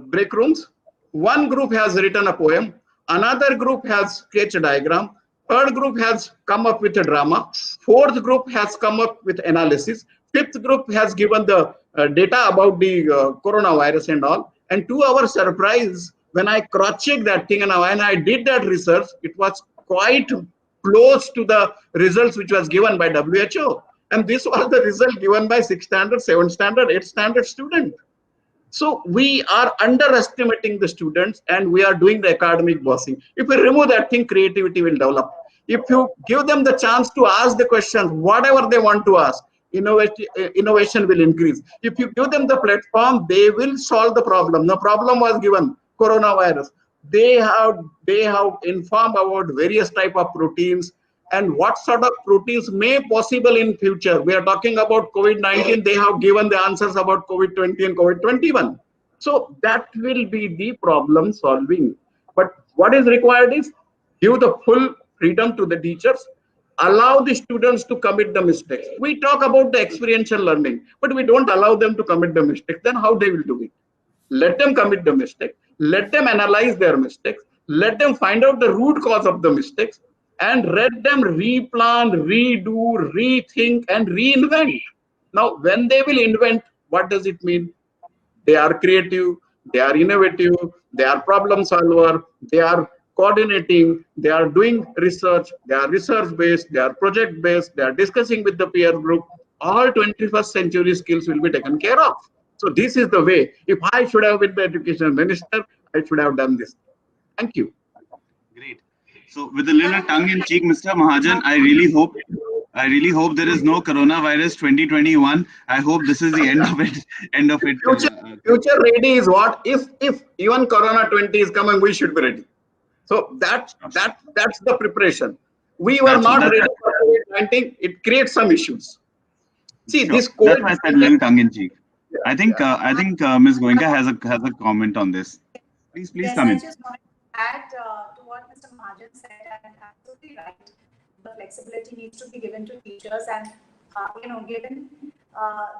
break rooms. One group has written a poem, another group has sketched a diagram, third group has come up with a drama, fourth group has come up with analysis, fifth group has given the data about the coronavirus and all. And to our surprise, when I cross-checked that thing and when I did that research, it was quite close to the results which was given by WHO. And this was the result given by 6th standard, 7th standard, 8th standard student. So we are underestimating the students, and we are doing the academic bossing. If we remove that thing, creativity will develop. If you give them the chance to ask the questions, whatever they want to ask, innovation will increase. If you give them the platform, they will solve the problem. The problem was given, coronavirus. They have informed about various type of proteins and what sort of proteins may possible in future. We are talking about COVID-19. They have given the answers about COVID-20 and COVID-21. So that will be the problem solving. But what is required is give the full freedom to the teachers, allow the students to commit the mistakes. We talk about the experiential learning, but we don't allow them to commit the mistakes. Then how they will do it? Let them commit the mistake. Let them analyze their mistakes. Let them find out the root cause of the mistakes, and let them replan, redo, rethink, and reinvent. Now, when they will invent, what does it mean? They are creative, they are innovative, they are problem solver, they are coordinating, they are doing research, they are research based, they are project based, they are discussing with the peer group. All 21st century skills will be taken care of. So this is the way. If I should have been the education minister, I should have done this. Thank you. Great. So with a little tongue in cheek, Mr. Mahajan, I really hope there is no coronavirus 2021. I hope this is the end of it. Future ready is what? If even Corona 20 is coming, we should be ready. So that's the preparation. We were not ready for COVID-19. It creates some issues. See, sure. this COVID. That's why I said little tongue in cheek. I think Ms. Goenka has a comment on this. Please come in. I just want to add to what Mr. Mahajan said, and absolutely right. The flexibility needs to be given to teachers, and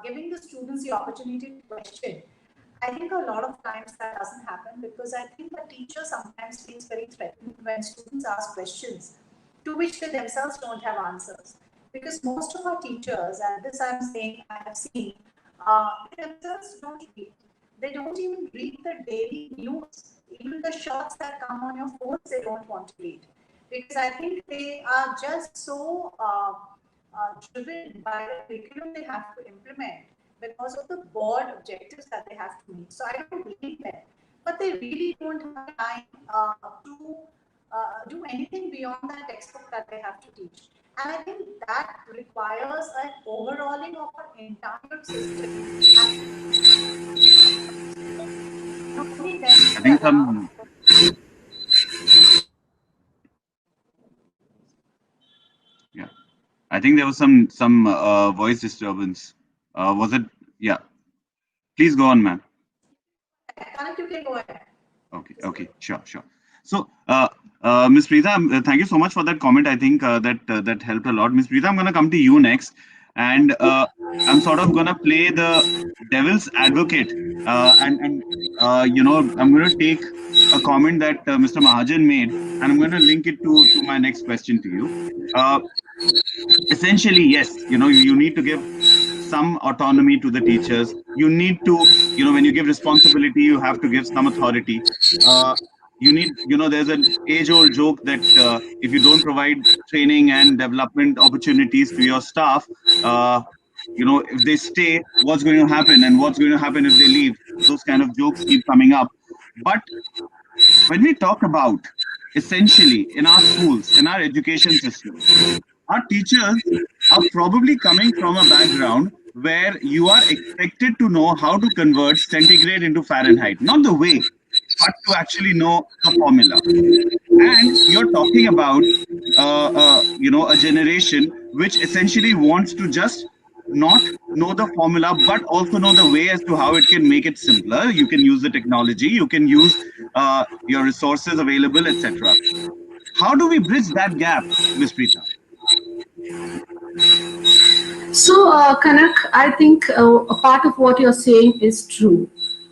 giving the students the opportunity to question. I think a lot of times that doesn't happen, because I think the teacher sometimes feels very threatened when students ask questions to which they themselves don't have answers. Because most of our teachers, and this I'm saying, I have seen, they themselves don't read. They don't even read the daily news. Even the shots that come on your phones, they don't want to read. Because I think they are just so driven by the curriculum they have to implement because of the board objectives that they have to meet. So I don't blame them. But they really don't have time to do anything beyond that textbook that they have to teach. And I think that requires an overhauling of our entire system. I think I think there was some voice disturbance. Was it? Yeah. Please go on, ma'am. You can go ahead. Okay, sure. So, Ms. Preetha, thank you so much for that comment. I think that helped a lot. Ms. Preetha, I'm going to come to you next, and I'm sort of going to play the devil's advocate, and I'm going to take a comment that Mr. Mahajan made, and I'm going to link it to my next question to you. Essentially, yes, you need to give some autonomy to the teachers. You need to, when you give responsibility, you have to give some authority. You need, there's an age-old joke that if you don't provide training and development opportunities to your staff, if they stay, what's going to happen, and what's going to happen if they leave? Those kind of jokes keep coming up. But when we talk about, essentially, in our schools, in our education system, our teachers are probably coming from a background where you are expected to know how to convert centigrade into Fahrenheit, not the way, but to actually know the formula. And you're talking about, a generation which essentially wants to just not know the formula, but also know the way as to how it can make it simpler. You can use the technology, you can use your resources available, etc. How do we bridge that gap, Ms. Preetha? So, Kanak, I think a part of what you're saying is true.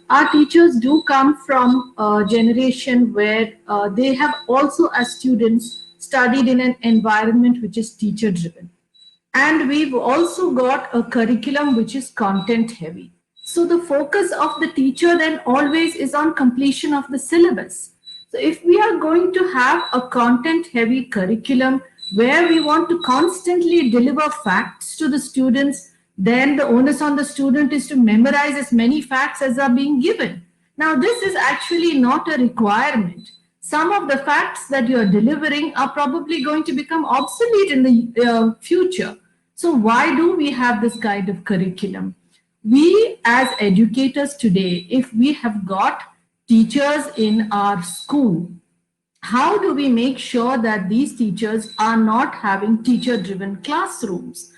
Our teachers do come from a generation where they have also, as students, studied in an environment which is teacher driven. And we've also got a curriculum which is content heavy. So the focus of the teacher then always is on completion of the syllabus. So if we are going to have a content heavy curriculum where we want to constantly deliver facts to the students, then the onus on the student is to memorize as many facts as are being given. Now, this is actually not a requirement. Some of the facts that you are delivering are probably going to become obsolete in the future. So why do we have this kind of curriculum? We as educators today, if we have got teachers in our school, how do we make sure that these teachers are not having teacher-driven classrooms?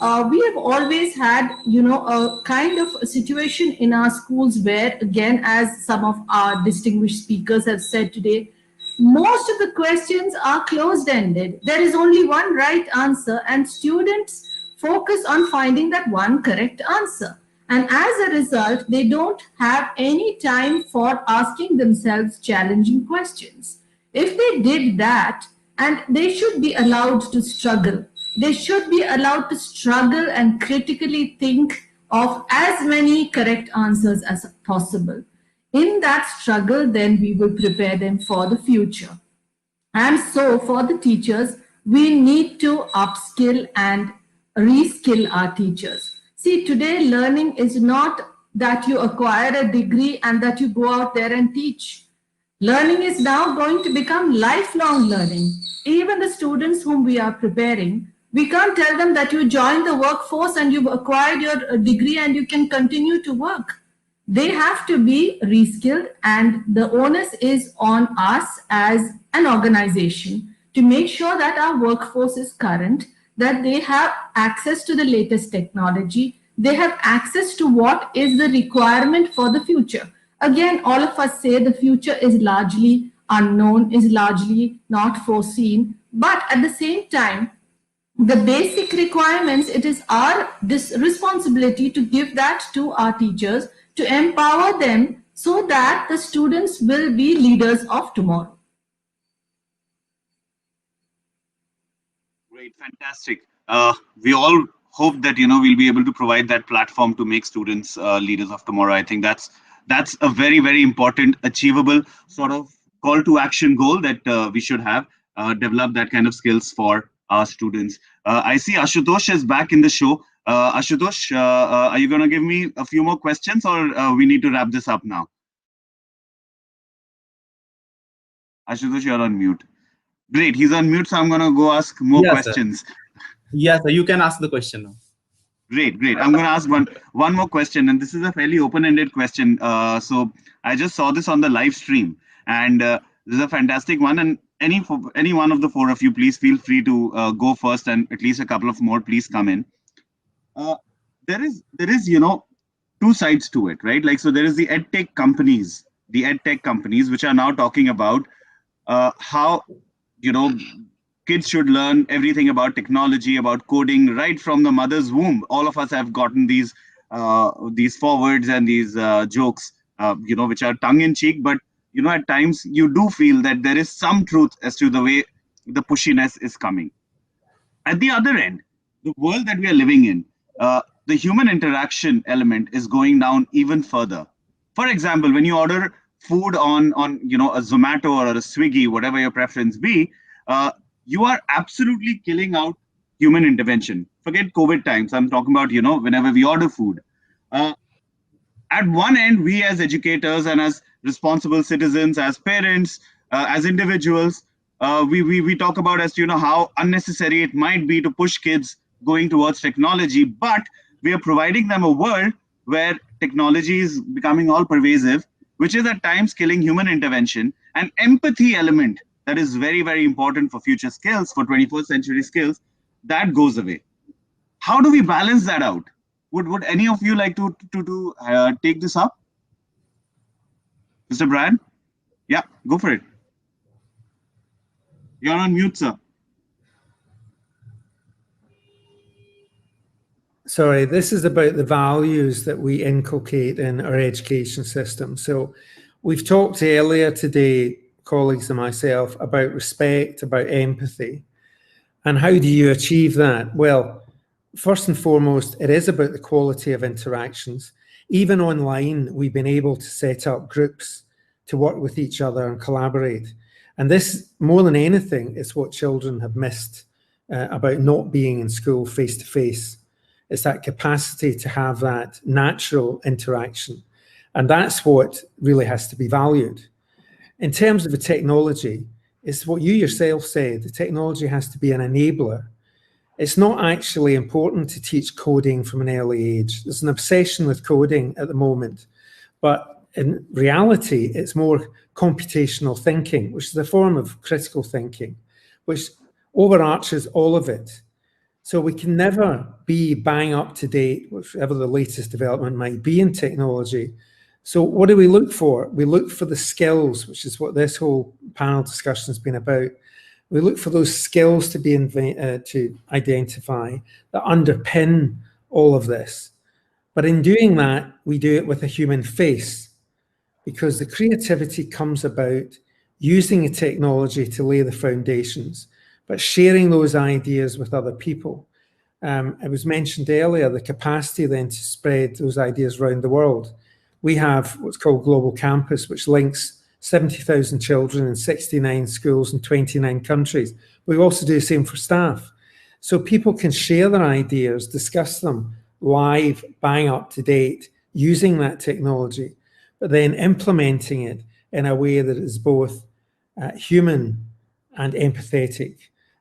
We have always had, a kind of a situation in our schools where, again, as some of our distinguished speakers have said today, most of the questions are closed-ended. There is only one right answer, and students focus on finding that one correct answer. And as a result, they don't have any time for asking themselves challenging questions. If they did that, and they should be allowed to struggle, they should be allowed to struggle and critically think of as many correct answers as possible. In that struggle, then we will prepare them for the future. And so for the teachers, we need to upskill and reskill our teachers. See, today learning is not that you acquire a degree and that you go out there and teach. Learning is now going to become lifelong learning. Even the students whom we are preparing, we can't tell them that you join the workforce and you've acquired your degree and you can continue to work. They have to be reskilled, and the onus is on us as an organization to make sure that our workforce is current, that they have access to the latest technology, they have access to what is the requirement for the future. Again, all of us say the future is largely unknown, is largely not foreseen, but at the same time, the basic requirements, it is our responsibility to give that to our teachers, to empower them so that the students will be leaders of tomorrow. Great, fantastic. We all hope that we'll be able to provide that platform to make students leaders of tomorrow. I think that's a very, very important, achievable sort of call to action goal that we should have. Develop that kind of skills for our students. I see Ashutosh is back in the show. Ashutosh, are you going to give me a few more questions, or we need to wrap this up now? Ashutosh, you're on mute. Great, he's on mute, so I'm going to go ask more questions. Sir. Yes, sir. You can ask the question now. Great. I'm going to ask one more question, and this is a fairly open-ended question. So I just saw this on the live stream, and this is a fantastic one. And any one of the four of you, please feel free to go first, and at least a couple of more, please come in. There is two sides to it, right? Like, so there is the edtech companies, which are now talking about how kids should learn everything about technology, about coding, right from the mother's womb. All of us have gotten these forwards and these jokes, which are tongue-in-cheek, but at times you do feel that there is some truth as to the way the pushiness is coming. At the other end, the world that we are living in, the human interaction element is going down even further. For example, when you order food on a Zomato or a Swiggy, whatever your preference be, you are absolutely killing out human intervention. Forget COVID times. I'm talking about, whenever we order food. At one end, we as educators and as responsible citizens, as parents, as individuals, we talk about as to how unnecessary it might be to push kids going towards technology, but we are providing them a world where technology is becoming all pervasive, which is at times killing human intervention. And empathy element that is very, very important for future skills, for 21st century skills, that goes away. How do we balance that out? Would any of you like to take this up? Mr. Brad? Yeah, go for it. You're on mute, sir. Sorry, this is about the values that we inculcate in our education system. So we've talked earlier today, colleagues and myself, about respect, about empathy. And how do you achieve that? Well, first and foremost, it is about the quality of interactions. Even online, we've been able to set up groups to work with each other and collaborate. And this, more than anything, is what children have missed about not being in school face-to-face. It's that capacity to have that natural interaction. And that's what really has to be valued. In terms of the technology, it's what you yourself said, the technology has to be an enabler. It's not actually important to teach coding from an early age. There's an obsession with coding at the moment, but in reality, it's more computational thinking, which is a form of critical thinking, which overarches all of it. So we can never be bang up to date, whichever the latest development might be in technology. So what do we look for? We look for the skills, which is what this whole panel discussion has been about. We look for those skills to be to identify that underpin all of this. But in doing that, we do it with a human face, because the creativity comes about using a technology to lay the foundations, but sharing those ideas with other people. It was mentioned earlier, the capacity then to spread those ideas around the world. We have what's called Global Campus, which links 70,000 children in 69 schools in 29 countries. We also do the same for staff. So people can share their ideas, discuss them live, bang up to date, using that technology, but then implementing it in a way that is both human and empathetic.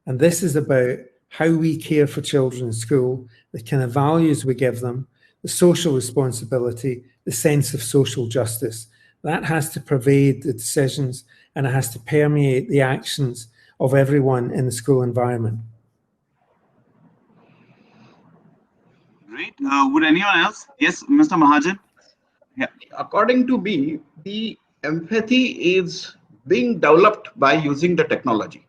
And this is about how we care for children in school, the kind of values we give them, the social responsibility, the sense of social justice. That has to pervade the decisions, and it has to permeate the actions of everyone in the school environment. Great. Would anyone else? Yes, Mr. Mahajan? Yeah. According to me, the empathy is being developed by using the technology.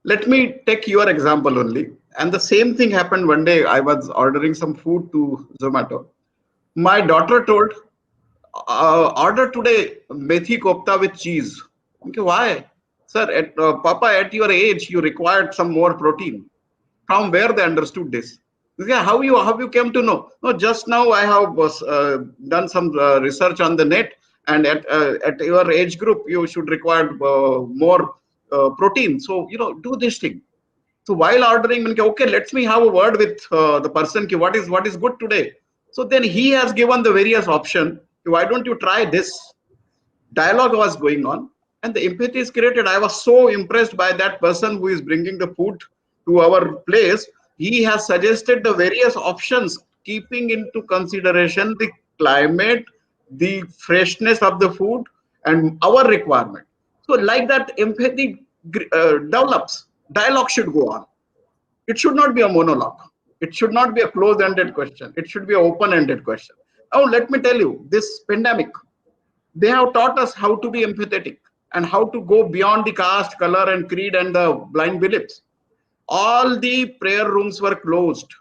Let me take your example only. And the same thing happened one day. I was ordering some food to Zomato. My daughter told, order today methi kofta with cheese. Okay, why? Sir, Papa, at your age, you required some more protein. From where they understood this? Yeah, how you came to know? No, just now I have done some research on the net, and at your age group, you should require more protein. So, do this thing. So while ordering, okay, let me have a word with the person. What is good today? So then he has given the various options. Why don't you try this? Dialogue was going on, and the empathy is created. I was so impressed by that person who is bringing the food to our place. He has suggested the various options, keeping into consideration the climate, the freshness of the food, and our requirement. So like that, empathy develops. Dialogue should go on. It should not be a monologue. It should not be a closed-ended question. It should be an open-ended question. Now, let me tell you, this pandemic, they have taught us how to be empathetic and how to go beyond the caste, color, and creed and the blind beliefs. All the prayer rooms were closed,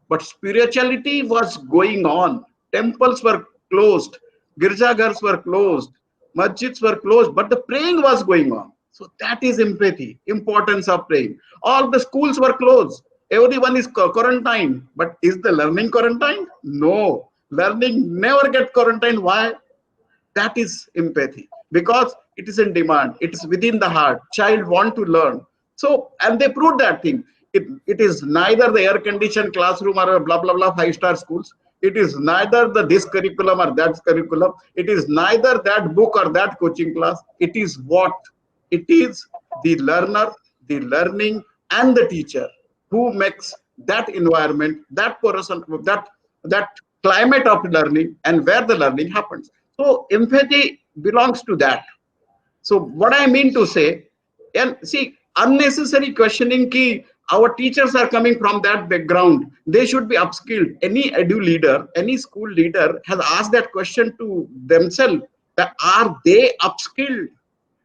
but spirituality was going on. Temples were closed, girjagars were closed, masjids were closed, but the praying was going on. So that is empathy, importance of praying. All the schools were closed. Everyone is quarantined, but is the learning quarantined? No, learning never get quarantined. Why? That is empathy, because it is in demand. It is within the heart. Child want to learn. So, and they proved that thing. It is neither the air-conditioned classroom or blah, blah, blah, 5-star schools. It is neither this curriculum or that curriculum. It is neither that book or that coaching class. It is what? It is the learner, the learning, and the teacher who makes that environment, that person, that climate of learning, and where the learning happens. So empathy belongs to that. So what I mean to say, and see, unnecessary questioning ki our teachers are coming from that background. They should be upskilled. Any edu leader, any school leader has asked that question to themselves, that are they upskilled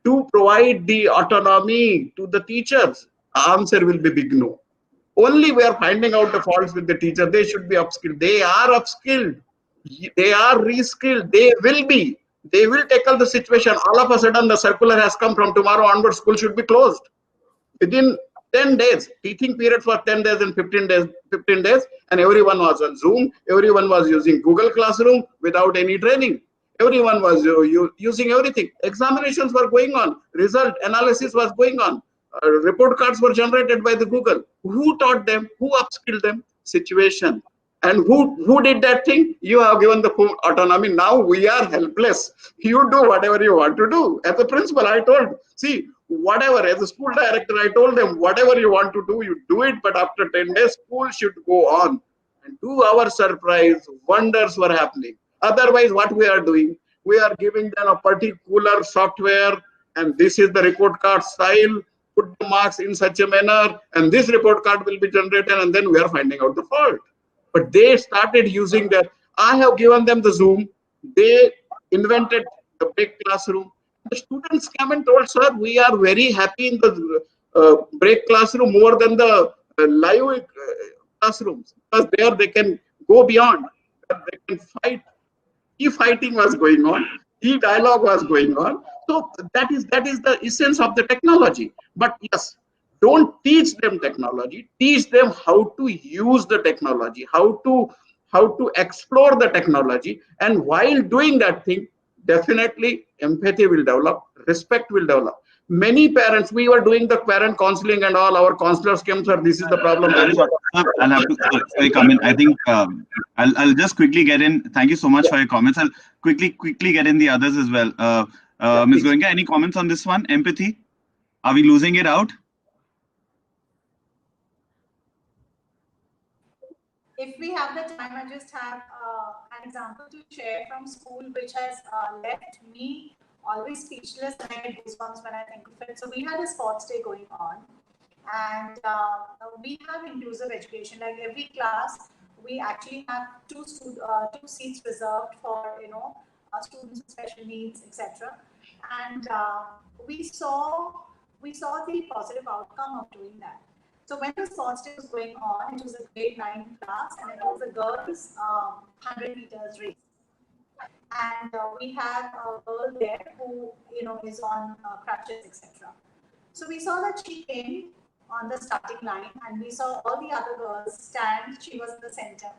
to provide the autonomy to the teachers? Answer will be big no. Only we are finding out the faults with the teacher. They should be upskilled. They are upskilled. They are reskilled. They will be. They will tackle the situation. All of a sudden, the circular has come from tomorrow onward, school should be closed. Within 10 days, teaching periods for 10 days and 15 days, and everyone was on Zoom. Everyone was using Google Classroom without any training. Everyone was using everything. Examinations were going on. Result analysis was going on. Report cards were generated by the Google. Who taught them? Who upskilled them? Situation. And who did that thing? You have given the full autonomy. Now we are helpless. You do whatever you want to do. As a principal, I told, see, whatever, as a school director, I told them, whatever you want to do, you do it. But after 10 days, school should go on. And to our surprise, wonders were happening. Otherwise, what we are doing, we are giving them a particular software, and this is the report card style. Put the marks in such a manner, and this report card will be generated, and then we are finding out the fault. But they started using that. I have given them the Zoom. They invented the break classroom. The students came and told, sir, we are very happy in the break classroom more than the live classrooms, because there they can go beyond, they can fight. E-fighting was going on, e-dialogue was going on. So that is the essence of the technology. But yes, don't teach them technology, teach them how to use the technology, how to explore the technology. And while doing that thing, definitely empathy will develop, respect will develop. Many parents, we were doing the parent counseling and all, our counselors came, sir, this is the problem. I'll have to sorry, come in. I think I'll just quickly get in. Thank you so much for your comments. I'll quickly get in the others as well. Ms. Goenka, any comments on this one? Empathy? Are we losing it out? If we have the time, I just have an example to share from school, which has left me always speechless, and I get goosebumps when I think of it. So we had a sports day going on, and we have inclusive education. Like every class, we actually have two seats reserved for students with special needs, etc. And we saw the positive outcome of doing that. So when the sports day was going on, it was a grade 9 class, and it was a girls' 100 meters race. And we had a girl there who is on crutches, etc. So we saw that she came on the starting line, and we saw all the other girls stand. She was in the center.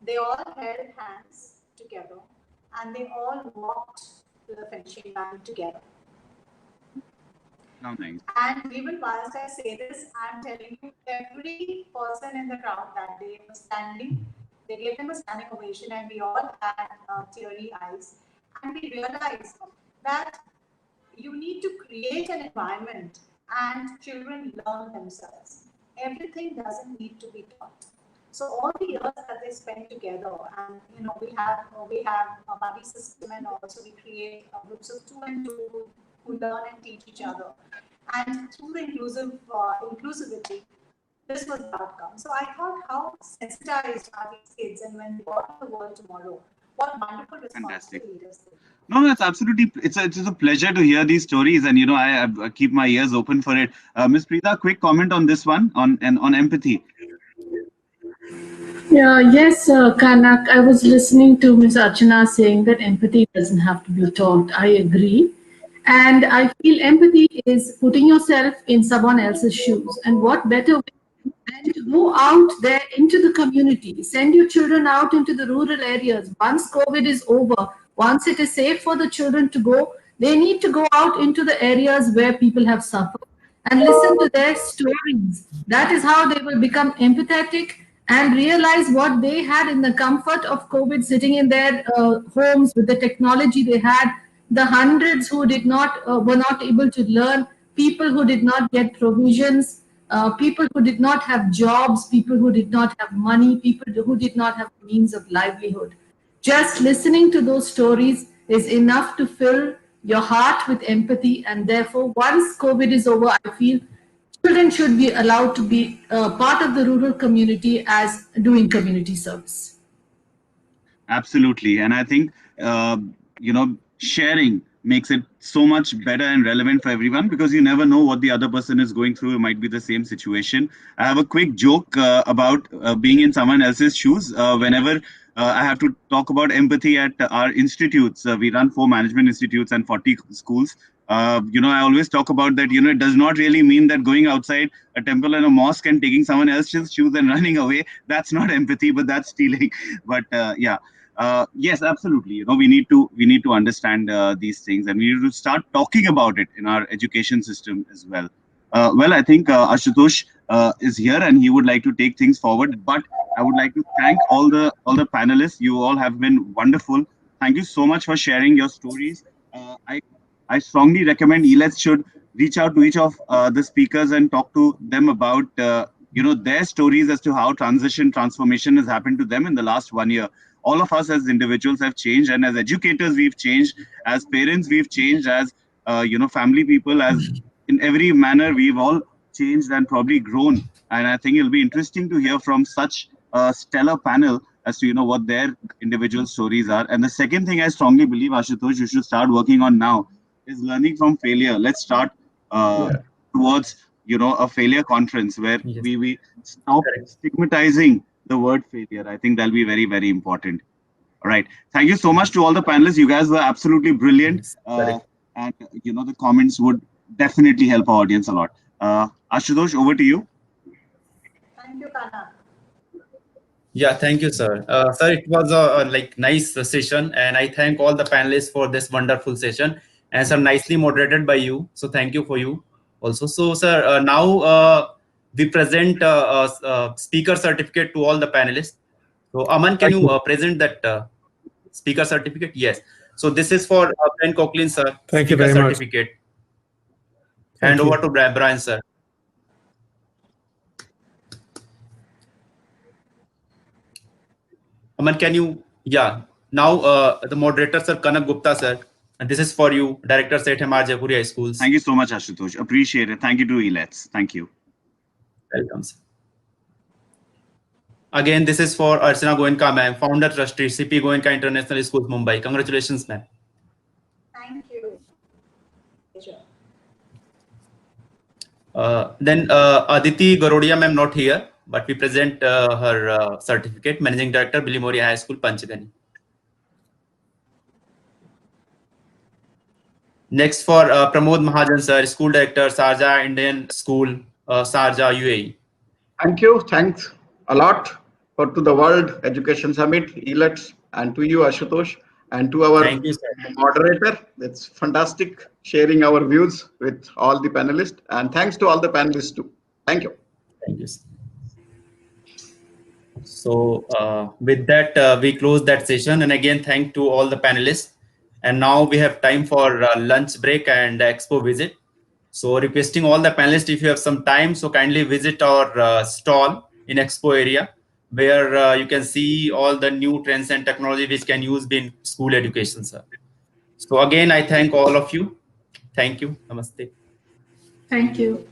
They all held hands together, and they all walked to the finishing line together. No, thanks. And even whilst I say this, I'm telling you, every person in the crowd that day was standing. They gave them a standing ovation, and we all had teary eyes. And we realized that you need to create an environment, and children learn themselves. Everything doesn't need to be taught. So all the years that they spend together, and we have a buddy system, and also we create groups of 2 and 2 who learn and teach each other. And through the inclusivity, this was the outcome. So I thought, how sensitized are these kids, and when they go out to the world tomorrow, what wonderful responsibility leaders. No, that's absolutely. It's a pleasure to hear these stories, and I keep my ears open for it. Ms. Preeta, quick comment on this one on empathy. Yeah, yes, Kanak, I was listening to Ms. Archana saying that empathy doesn't have to be taught. I agree. And I feel empathy is putting yourself in someone else's shoes. And what better way than to go out there into the community, send your children out into the rural areas. Once COVID is over, once it is safe for the children to go, they need to go out into the areas where people have suffered and listen to their stories. That is how they will become empathetic and realize what they had in the comfort of COVID, sitting in their homes with the technology they had, the hundreds who did not were not able to learn, people who did not get provisions, people who did not have jobs, people who did not have money, people who did not have means of livelihood. Just listening to those stories is enough to fill your heart with empathy, and therefore once COVID is over, I feel children should be allowed to be part of the rural community as doing community service. Absolutely. And I think, sharing makes it so much better and relevant for everyone, because you never know what the other person is going through. It might be the same situation. I have a quick joke about being in someone else's shoes. Whenever I have to talk about empathy at our institutes, we run 4 management institutes and 40 schools. I always talk about that, it does not really mean that going outside a temple and a mosque and taking someone else's shoes and running away, that's not empathy, but that's stealing. But yes, absolutely. We need to understand these things, and we need to start talking about it in our education system as well. I think Ashutosh is here, and he would like to take things forward. But I would like to thank all the panelists. You all have been wonderful. Thank you so much for sharing your stories. I strongly recommend ELETS should reach out to each of the speakers and talk to them about their stories as to how transformation has happened to them in the last 1 year. All of us as individuals have changed, and as educators we've changed, as parents we've changed, as family people, as in every manner we've all changed and probably grown. And I think it'll be interesting to hear from such a stellar panel as to what their individual stories are. And the second thing I strongly believe, Ashutosh, you should start working on now is learning from failure. Let's start towards a failure conference where Yes. we stop Correct. stigmatizing the word failure. I think that'll be very, very important. All right. Thank you so much to all the panelists. You guys were absolutely brilliant. Yes, correct. And the comments would definitely help our audience a lot. Ashutosh, over to you. Thank you, Kana. Yeah, thank you, sir. Sir, it was a nice session, and I thank all the panelists for this wonderful session. And sir, nicely moderated by you. So thank you for you also. So, sir, now we present a speaker certificate to all the panelists. So, Aman, can you present that speaker certificate? Yes. So this is for Ben Coughlin, sir. Thank you speaker very much. certificate. Thank Hand you. over to Brian, sir. Aman, can you? Yeah. Now the moderator, sir, Kanak Gupta, sir. And this is for you, Director Seth MR Jaipuria Schools. Thank you so much, Ashutosh. Appreciate it. Thank you to ELETS. Thank you. Welcome, sir. Again, this is for Archana Goenka, ma'am, founder trustee, CP Goenka International Schools, Mumbai. Congratulations, ma'am. Thank you. Pleasure. Then Aditi Garodia, ma'am, not here, but we present her certificate, Managing Director, Bilimoria High School, Panchgani. Next for Pramod Mahajan, sir, School Director, Sharjah Indian School, Sharjah, UAE. Thank you. Thanks a lot to the World Education Summit, ELETS, and to you, Ashutosh, and to our Thank you, sir. moderator. It's fantastic sharing our views with all the panelists. And thanks to all the panelists too. Thank you. Thank you, sir. So with that, we close that session. And again, thank to all the panelists. And now we have time for lunch break and expo visit. So requesting all the panelists, if you have some time, so kindly visit our stall in expo area, where you can see all the new trends and technology which can use in school education, sir. So again, I thank all of you. Thank you. Namaste. Thank you.